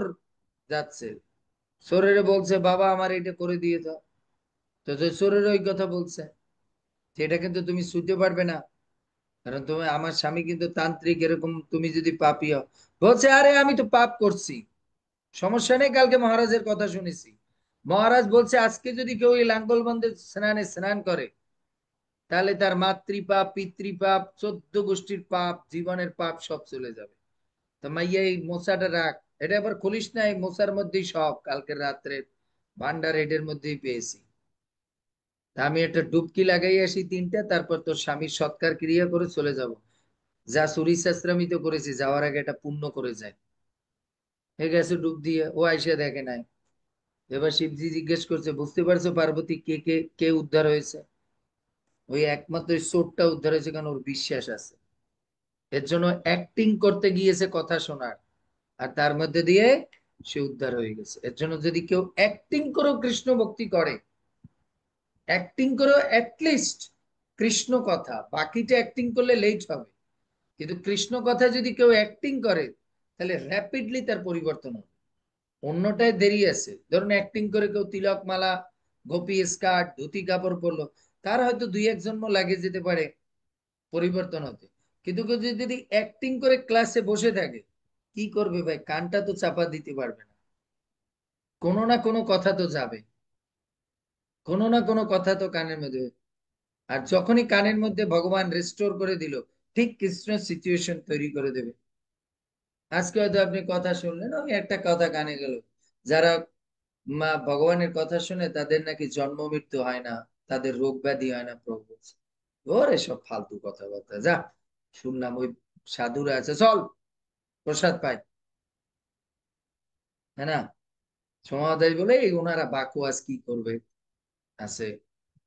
যাচ্ছে, চোরের বলছে বাবা আমার এটা করে দিয়ে দাও। তো যে চোরের ওই কথা বলছে, যে এটা কিন্তু তুমি শুতে পারবে না, কারণ তুমি আমার স্বামী কিন্তু তান্ত্রিক, এরকম তুমি যদি পাপী হও। বলছে আরে আমি তো পাপ করছি, সমস্যা নেই, কালকে মহারাজের কথা শুনেছি, মহারাজ বলছে আজকে যদি কেউ এই লাঙ্গলবন্দের স্নানে স্নান করে তাহলে তার মাতৃপাপ পিতৃপাপ 14 গোষ্ঠীর পাপ জীবনের পাপ সব চলে যাবে। তো মাইয়া এই মশাটা রাখ, এটা আবার খুলিস না, এই মশার মধ্যেই সব কালকের রাত্রে ভান্ডার এটার মধ্যেই পেয়েছি। তা আমি একটা ডুবকি লাগাই আসি 3টা, তারপর তোর স্বামীর সৎকার ক্রিয়া করে চলে যাব। যা চুরি চাশ্রামি তো করেছি, যাওয়ার আগে একটা পুণ্য করে যায়। হয়ে গেছে ডুব দিয়ে, ও আইসা দেখে নাই। এবার শিবজি জিজ্ঞেস করছে, বুঝতে পারছো পার্বতী কে কে কে উদ্ধার হয়েছে? ওই একমাত্র ওই চোরটা উদ্ধার হয়েছে, কারণ ওর বিশ্বাস আছে, এর জন্য অ্যাক্টিং করতে গিয়েছে কথা শোনার, আর তার মধ্যে দিয়ে সে উদ্ধার হয়ে গেছে। এর জন্য যদি কেউ অ্যাক্টিং করেও কৃষ্ণ ভক্তি করে, অ্যাক্টিং করেও অ্যাটলিস্ট কৃষ্ণ কথা, বাকিটা অ্যাক্টিং করলে লেট হবে, কিন্তু কৃষ্ণ কথা যদি কেউ অ্যাক্টিং করে তাহলে র্যাপিডলি তার পরিবর্তন হবে। অন্যটায় দেরি আছে, ধরুন অ্যাক্টিং করে কেউ তিলক মালা গোপী স্কার্ট ধুতি কাপড় পরলো, তার হয়তো 2-1 জন্ম লাগে যেতে পারে পরিবর্তন হতে। কিন্তু কেউ যদি অ্যাক্টিং করে ক্লাসে বসে থাকে, কি করবে ভাই, কানটা তো চাপা দিতে পারবে না, কোনো না কোনো কথা তো যাবে, কোনো না কোনো কথা তো কানের মধ্যে। আর যখনই কানের মধ্যে ভগবান রেস্টোর করে দিল, ঠিক কৃষ্ণ সিচুয়েশন তৈরি করে দেবে। আজকে হয়তো আপনি কথা শুনলেন, ওই একটা কথা কানে গেল, যারা মা ভগবানের কথা শুনে তাদের নাকি জন্ম মৃত্যু হয় না, তাদের রোগ ব্যাধি হয় না, প্রভু বলছে। ওরে সব ফালতু কথাবার্তা, যা শুনলাম ওই সাধুরা আছে, চল প্রসাদ পাই, তাই না? সমাদাস বলে এই ওনারা বাকোয়াজ কি করবে, আছে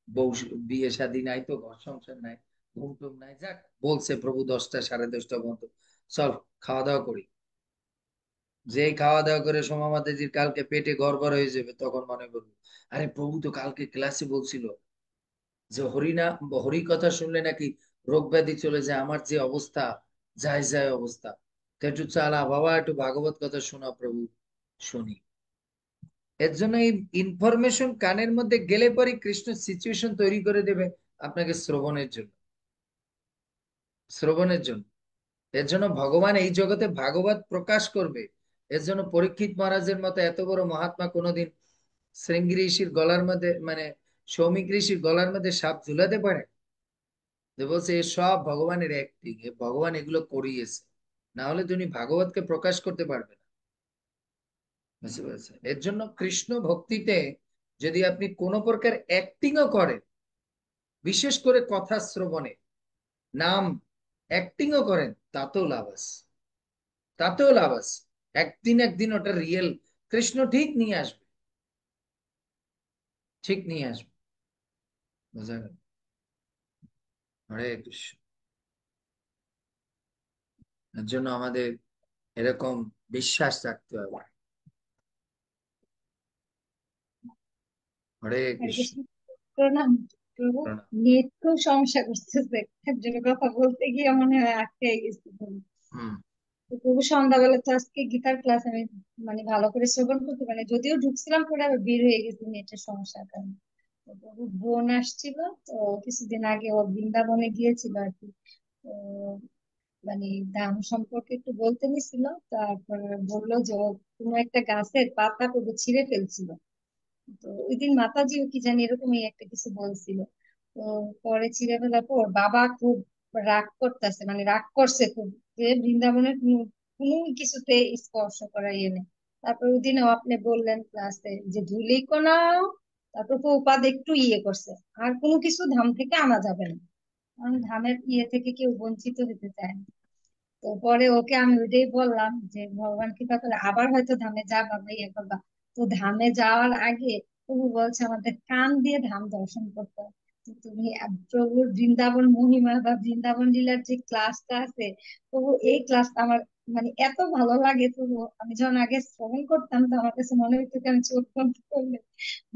বউ, বিয়ে শাদী নাই তো, ঘর সংসার নাই, ঘুম টুম নাই, যাক বলছে প্রভু 10টা 10:30 পর্যন্ত, চল খাওয়া দাওয়া করি। যেই খাওয়া দাওয়া করে সোমা মাতাজির কালকে পেটে গড়বড় হয়ে যাবে, তখন মনে করবো আরে প্রভু তো কালকে ক্লাসে বলছিল যে হরি কথা শুনলে নাকি রোগ ব্যাধি চলে যায়, আমার যে অবস্থা, যায় যায় অবস্থা, তো একটু চালা বাবা, একটু ভাগবত কথা শোনা প্রভু, শুনি। এর জন্য এই ইনফরমেশন কানের মধ্যে গেলে পরে কৃষ্ণ সিচুয়েশন তৈরি করে দেবে আপনাকে শ্রবণের জন্য, শ্রবণের জন্য। এর জন্য ভগবান এই জগতে ভাগবত প্রকাশ করবে, এর জন্য পরীক্ষিত মহারাজের মতো এত বড় মহাত্মা কোনোদিন শৃঙ্গি ঋষির গলার মধ্যে মানে সৌমিক ঋষির গলার মধ্যে সাপ ঝুলাতে পারে? যে বলছে এ সব ভগবানের অ্যাক্টিং, এ ভগবান এগুলো করিয়েছে, না হলে তুমি ভাগবতকে প্রকাশ করতে পারবে না। বুঝতে পেরেছেন? এর জন্য কৃষ্ণ ভক্তিতে যদি আপনি কোনো প্রকার অ্যাক্টিংও করেন, বিশেষ করে কথা শ্রবণে, নাম অ্যাক্টিংও করেন, তাতেও লাভ আছে, তাতেও লাভ আছে। একদিন একদিন ওটা রিয়েল কৃষ্ণ ঠিক নিয়ে আসবে, ঠিক নিয়ে আসবে। বুঝা গেল? হরে কৃষ্ণ। এর জন্য আমাদের এরকম বিশ্বাস রাখতে হবে। হরে আর কৃষ্ণ। কৃষ্ণ প্রণাম। প্রভু, প্রণাম। নেট খুব সমস্যা করতেছে, একজনের কথা বলতে গিয়ে মনে হয় আটকে গেছি। হুম। তো প্রভু সন্ধ্যাবেলা তো আজকে গীতার ক্লাস আমি মানে ভালো করে শ্রবণ করতে পারি, যদিও ঢুকছিলাম পরে আবার বের হয়ে গেছি নেটের সমস্যার কারণে। তো প্রভু বোন আসছিল, তো কিছুদিন আগে ও বৃন্দাবনে গিয়েছিল আর কি। তো মানে দাম সম্পর্কে একটু বলতে নিছিল, তারপর বললো যে ও কোনো একটা গাছের পাতা প্রভু ছিঁড়ে ফেলছিল। তো ওই দিন মাতাজিও কি জানি এরকমই একটা কিছু বলছিল। তো পরে ছিঁড়ে ফেলার পর বাবা খুব রাগ করতেছে, মানে রাগ করছে খুব, যে বৃন্দাবনের কোনো কিছুতে স্পর্শ করা ইয়ে নেই। তারপর ওই দিনও আপনি বললেন ক্লাসে যে ধূলিকণাও, তারপর প্রভুপাদ একটু ইয়ে করছে, আর কোনো কিছু ধাম থেকে আনা যাবে না, কারণ ধামের ইয়ে থেকে কেউ বঞ্চিত হতে চায় না। তো পরে ওকে আমি ওইটাই বললাম যে ভগবান কৃপা করে আবার হয়তো ধামে যাবা বা ইয়ে করবা। তো ধামে যাওয়ার আগে প্রভু বলছে আমাদের কান দিয়ে ধাম দর্শন করতে হবে। তো তুমি প্রভুর বৃন্দাবন মহিমা বা বৃন্দাবন লীলার যে ক্লাসটা আছে, প্রভু এই ক্লাসটা আমার মানে এত ভালো লাগে। প্রভু আমি যখন আগে শ্রবণ করতাম তো আমার কাছে মনে হতো যে আমি চোখ বন্ধ করলে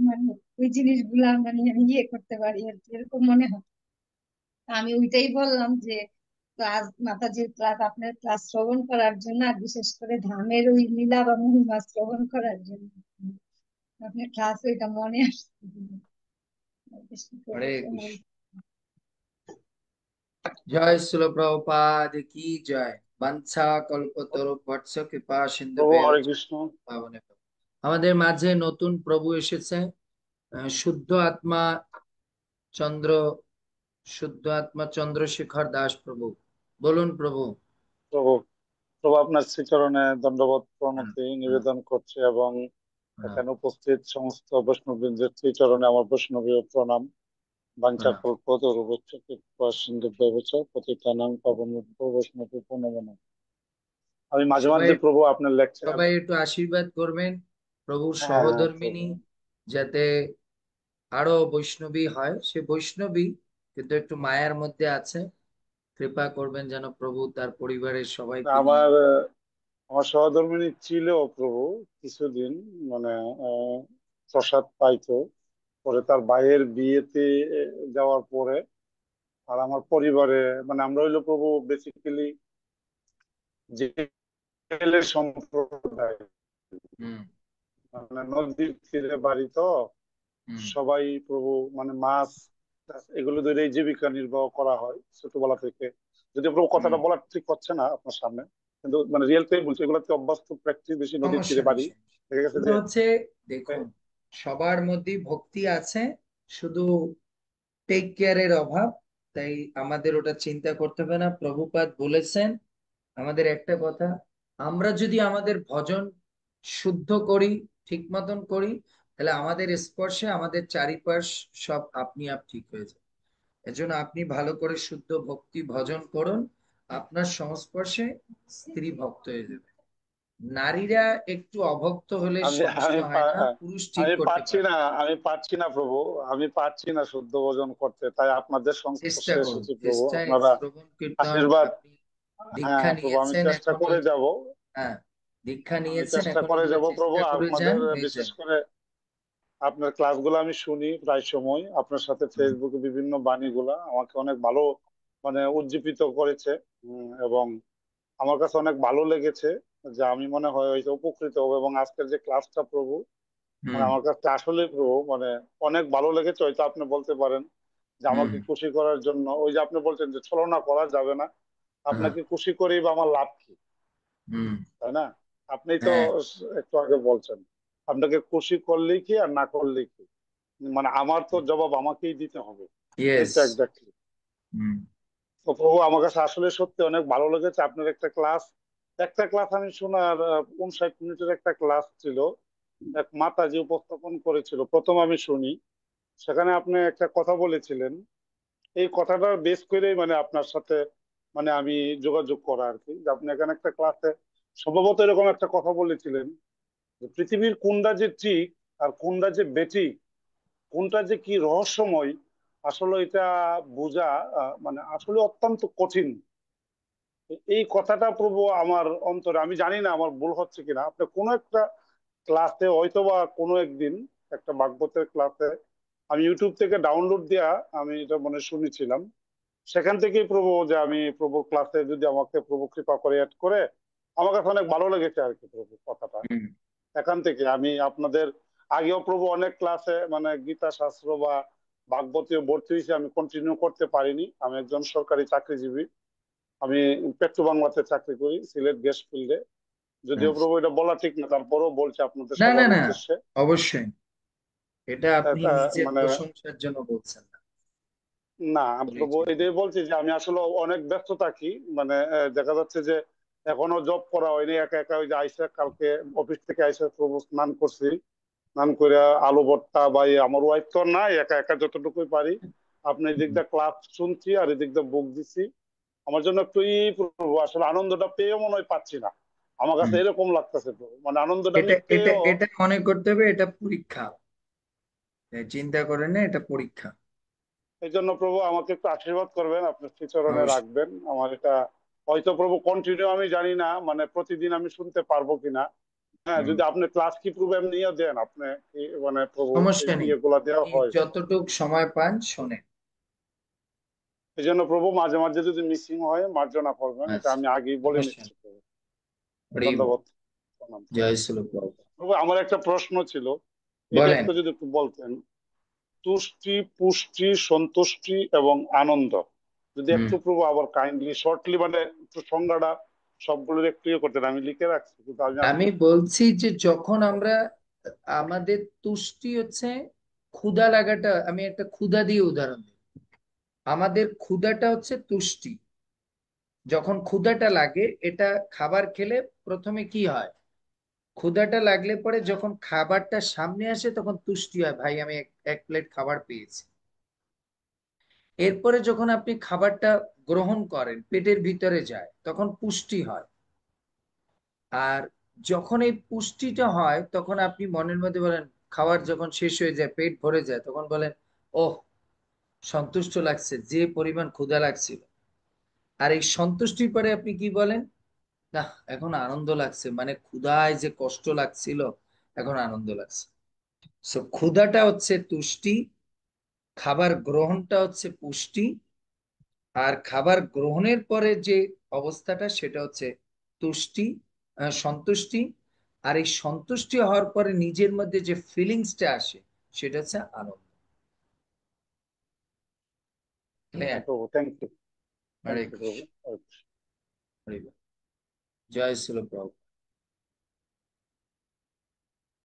মানে ওই জিনিসগুলা মানে আমি ইয়ে করতে পারি আর কি, এরকম মনে হয়। আমি ওইটাই বললাম যে ক্লাস মাতাজির ক্লাস আপনার ক্লাস শ্রবণ করার জন্য, আর বিশেষ করে ধামের ওই লীলা বা মহিমা শ্রবণ করার জন্য আপনার ক্লাস ওইটা মনে আসছে। হরে কৃষ্ণ। জয় শিল প্রভুপাদ কি জয়। বাঞ্ছা কল্পতরুভ্যর্থ কৃপা প্রভু হরে সিন্ধুভ্যেব কৃষ্ণ। পাবনে। আমাদের মাঝে নতুন প্রভু এসেছে, শুদ্ধ আত্মা চন্দ্র, শুদ্ধ আত্মা চন্দ্রশেখর দাস প্রভু। বলুন প্রভু। প্রভু, প্রভু আপনার শ্রীচরণে দণ্ডবত প্রণাম, প্রণতি প্রণাম, নিবেদন করছে এবং প্রণাম, এখানে উপস্থিত সমস্ত বৈষ্ণববৃন্দের শ্রীচরণে আমার বৈষ্ণবীয় প্রণাম। প্রণাম। বাঞ্ছাকল্প তরুবচ্চ কৃপা সিন্ধুভ্যেবচ পতিতানাং পাবনেভ্যো বৈষ্ণবী নমঃ। আমি মাঝে সবাই, মাঝে প্রভু আপনার লেকচার। সবাই একটু আশীর্বাদ করবেন প্রভুর হ্যাঁ হ্যাঁ প্রভু। সহধর্মিনী যাতে আরো বৈষ্ণবী হয়। সে বৈষ্ণবী কিন্তু একটু মায়ার মধ্যে আছে, কৃপা করবেন যেন প্রভু তার পরিবারের সবাইকে নিয়ে। আমার আমার সহধর্মিণী ছিল প্রভু কিছুদিন, মানে আহ, প্রসাদ পাইতো, পরে তার ভাইয়ের বিয়েতে যাওয়ার পরে আর আমার পরিবারে, মানে আমরা হইলো প্রভু বেসিক্যালি জেলে সম্প্রদায়, হুম। মানে নদীর তীরে বাড়ি তো, হুম। সবাই প্রভু মানে মাছ টাছ এগুলো ধরে জীবিকা নির্বাহ করা হয় ছোটবেলা থেকে। যদি প্রভু হুম। কথাটা বলা ঠিক হচ্ছে না আপনার সামনে, কিন্তু মানে রিয়েল টাইম বলছি, এগুলোতে অভ্যস্ত প্র্যাকটিস, বেশি নদীর সমস্যা তীরে নেই, বাড়ি। সমস্যা নেই। দেখা গেছে শুধু যে হচ্ছে দেখুন, সবার মধ্যেই ভক্তি আছে, শুধু টেক কেয়ারের অভাব। তাই আমাদের ওটা চিন্তা করতে হবে না। প্রভুপাদ বলেছেন আমাদের একটা কথা, আমরা যদি আমাদের ভজন শুদ্ধ করি, ঠিক মতন করি, তাহলে আমাদের স্পর্শে আমাদের চারিপাশ সব আপনি আপ ঠিক হয়ে যাবে। এজন্য আপনি ভালো করে শুদ্ধ ভক্তি ভজন করুন, আপনার সংস্পর্শে স্ত্রী ভক্ত হয়ে যাবে। নারীরা একটু অভক্ত হলে আমি সমস্যা আমি হয় না, পা- পুরুষ ঠিক আমি করতে পারছি পারে। না, আমি পারছি না প্রভু, আমি পারছি না শুদ্ধ ভোজন করতে, তাই আপনাদের চেষ্টা সংস্পর্শে করুন, এসেছি প্রভু, চেষ্টায় আপনারা শ্রবণ কীর্তন। আশীর্বাদ। আপনি হ্যাঁ দীক্ষা প্রভু আমি নিয়েছেন চেষ্টা এখনই। করে যাব, হ্যাঁ, দীক্ষা আমি নিয়েছেন চেষ্টা এখন, করে এগুলো যাব প্রভু। চেষ্টা করে আপনাদের যান, হয়ে বিশেষ যান। করে আপনার ক্লাসগুলো আমি শুনি প্রায় সময়, আপনার সাথে হুম। ফেসবুকে বিভিন্ন বাণীগুলা আমাকে অনেক ভালো মানে উজ্জীবিত করেছে। এবং আমার কাছে অনেক ভালো লেগেছে, যে আমি মনে হয় হয়তো উপকৃত হবো। এবং আজকের যে ক্লাসটা প্রভু, মানে হুম। আমার কাছে আসলে প্রভু মানে অনেক ভালো লেগেছে। হয়তো আপনি বলতে পারেন যে হুম। আমাকে খুশি করার জন্য, ওই যে আপনি বলছেন যে ছলনা করা যাবে না, হ্যাঁ। আপনাকে খুশি করেই বা আমার লাভ কি, হুম। তাই না? আপনি তো হ্যাঁ। একটু আগে বলছেন আপনাকে খুশি করলেই কি আর না করলেই কি। মানে আমার তো জবাব আমাকেই দিতে হবে, ইয়েস। এটা এক্স্যাক্টলি। হুম। তো প্রভু আমার কাছে আসলে সত্যি অনেক ভালো লেগেছে আপনার একটা ক্লাস আমি শোনার 59 মিনিটের একটা ক্লাস ছিল, এক মাতাজি উপস্থাপন করেছিল, প্রথম আমি শুনি। সেখানে আপনি একটা কথা বলেছিলেন, এই কথাটা বেস করেই মানে আপনার সাথে মানে আমি যোগাযোগ করা আর কি, যে আপনি এখানে একটা ক্লাসে সম্ভবত এরকম একটা কথা বলেছিলেন যে পৃথিবীর কোনটা যে ঠিক আর কোনটা যে বেঠিক, কোনটা যে কি রহস্যময়, আসলে এটা বোঝা মানে আসলে অত্যন্ত কঠিন। এই কথাটা প্রভু আমার অন্তরে, আমি জানি না আমার ভুল হচ্ছে কিনা, আপনি কোনো একটা ক্লাসে হয়তোবা কোনো একদিন একটা ভাগবতের ক্লাসে আমি ইউটিউব থেকে ডাউনলোড দিয়া আমি এটা মনে শুনেছিলাম, সেখান থেকেই প্রভু যে আমি প্রভু ক্লাসে যদি আমাকে প্রভু কৃপা করে অ্যাড করে, আমার কাছে অনেক ভালো লেগেছে আর কি প্রভু কথাটা। হুম। এখান থেকে আমি আপনাদের আগেও প্রভু অনেক ক্লাসে মানে গীতা শাস্ত্র বা ভাগবতীয় ভর্তি হয়েছে, আমি কন্টিনিউ করতে পারিনি, আমি একজন সরকারি চাকরিজীবী, আমি পেট্রো বাংলাতে চাকরি করি সিলেট গ্যাস ফিল্ডে। যদিও আচ্ছা। প্রভু এটা বলা ঠিক না, তারপরেও বলছি আপনাদের না না সবার না, উদ্দেশ্যে। অবশ্যই এটা আপনি নিজের মানে প্রশংসার জন্য বলছেন না। না প্রভু, পরিচয়। এটাই বলছি যে আমি আসলে অনেক ব্যস্ত থাকি, মানে দেখা যাচ্ছে যে এখনো জব করা হয়নি, একা একা ওই যে আইসা কালকে অফিস থেকে আইসা প্রভু স্নান করছি, স্নান করে আলু ভর্তা বা আমার ওয়াইফ তো আর নাই, একা একা যতটুকুই পারি আপনি এদিক হুম। দিয়ে ক্লাস শুনছি আর এদিক দিয়ে বুক দিছি। আমার জন্য একটু প্রভু আসলে আনন্দটা পেয়েও মনে হয় পাচ্ছি না, আমার কাছে হুম। এরকম লাগতেছে প্রভু, মানে আনন্দটা আমি এটা এটা পেয়েও। এটা মনে করতে হবে, এটা পরীক্ষা। চিন্তা করেন না, এটা পরীক্ষা। এই জন্য প্রভু আমাকে একটু আশীর্বাদ করবেন, আপনার শ্রীচরণে অবশ্যই। রাখবেন আমার এটা। হয়তো প্রভু কন্টিনিউ আমি জানি না মানে প্রতিদিন আমি শুনতে পারবো কিনা। হ্যাঁ, হুম। যদি আপনি ক্লাস কি প্রভু এমনিও দেন, আপনি মানে প্রভু এই সমস্যা নেই, ইয়েগুলা দেওয়া আপনি হয়। যতটুক সময় পান শোনেন। এই জন্য প্রভু মাঝে মাঝে যদি মিসিং হয় মার্জনা করবেন, এটা আচ্ছা, আমি আগেই বলে সমস্যা নিচ্ছি নেই। প্রভু। হরি বল। ধন্যবাদ। প্রণাম প্রভু। জয় শ্রী প্রভু। প্রভু আমার একটা প্রশ্ন ছিল, এটা বলেন। একটু যদি একটু বলতেন। তুষ্টি, পুষ্টি, সন্তুষ্টি এবং আনন্দ, যদি হুম। একটু প্রভু আবার কাইন্ডলি শর্টলি মানে একটু সংজ্ঞাটা সবগুলোর একটু ইয়ে করতেন, আমি লিখে রাখছি কিন্তু আমি আমি বলছি যে যখন আমরা, আমাদের তুষ্টি হচ্ছে ক্ষুধা লাগাটা, আমি একটা ক্ষুধা দিয়ে উদাহরণ দিই। আমাদের ক্ষুধাটা হচ্ছে তুষ্টি। যখন ক্ষুধাটা লাগে, এটা খাবার খেলে প্রথমে কি হয়, ক্ষুধাটা লাগলে পরে যখন খাবারটা সামনে আসে তখন তুষ্টি হয়, ভাই আমি এক প্লেট খাবার পেয়েছি। এরপরে যখন আপনি খাবারটা গ্রহণ করেন, পেটের ভিতরে যায়, তখন পুষ্টি হয়। আর যখন এই পুষ্টিটা হয় তখন আপনি মনের মধ্যে বলেন, খাবার যখন শেষ হয়ে যায়, পেট ভরে যায়, তখন বলেন, ওহ, সন্তুষ্ট লাগছে, যে পরিমাণ ক্ষুধা লাগছিল। আর এই সন্তুষ্টির পরে আপনি কি বলেন, না, এখন আনন্দ লাগছে, মানে ক্ষুধায় যে কষ্ট লাগছিল, এখন আনন্দ লাগছে। সো ক্ষুধাটা হচ্ছে তুষ্টি, খাবার গ্রহণটা হচ্ছে পুষ্টি, আর খাবার গ্রহণের পরে যে অবস্থাটা সেটা হচ্ছে তুষ্টি, সন্তুষ্টি। আর এই সন্তুষ্টি হওয়ার পরে নিজের মধ্যে যে ফিলিংসটা আসে সেটা হচ্ছে আনন্দ। হ্যাঁ ক্লিয়ার? প্রভু, thank you. Hare thank you প্রভু। কৃষ্ণ। হরে বল। জয় শ্রী প্রভু।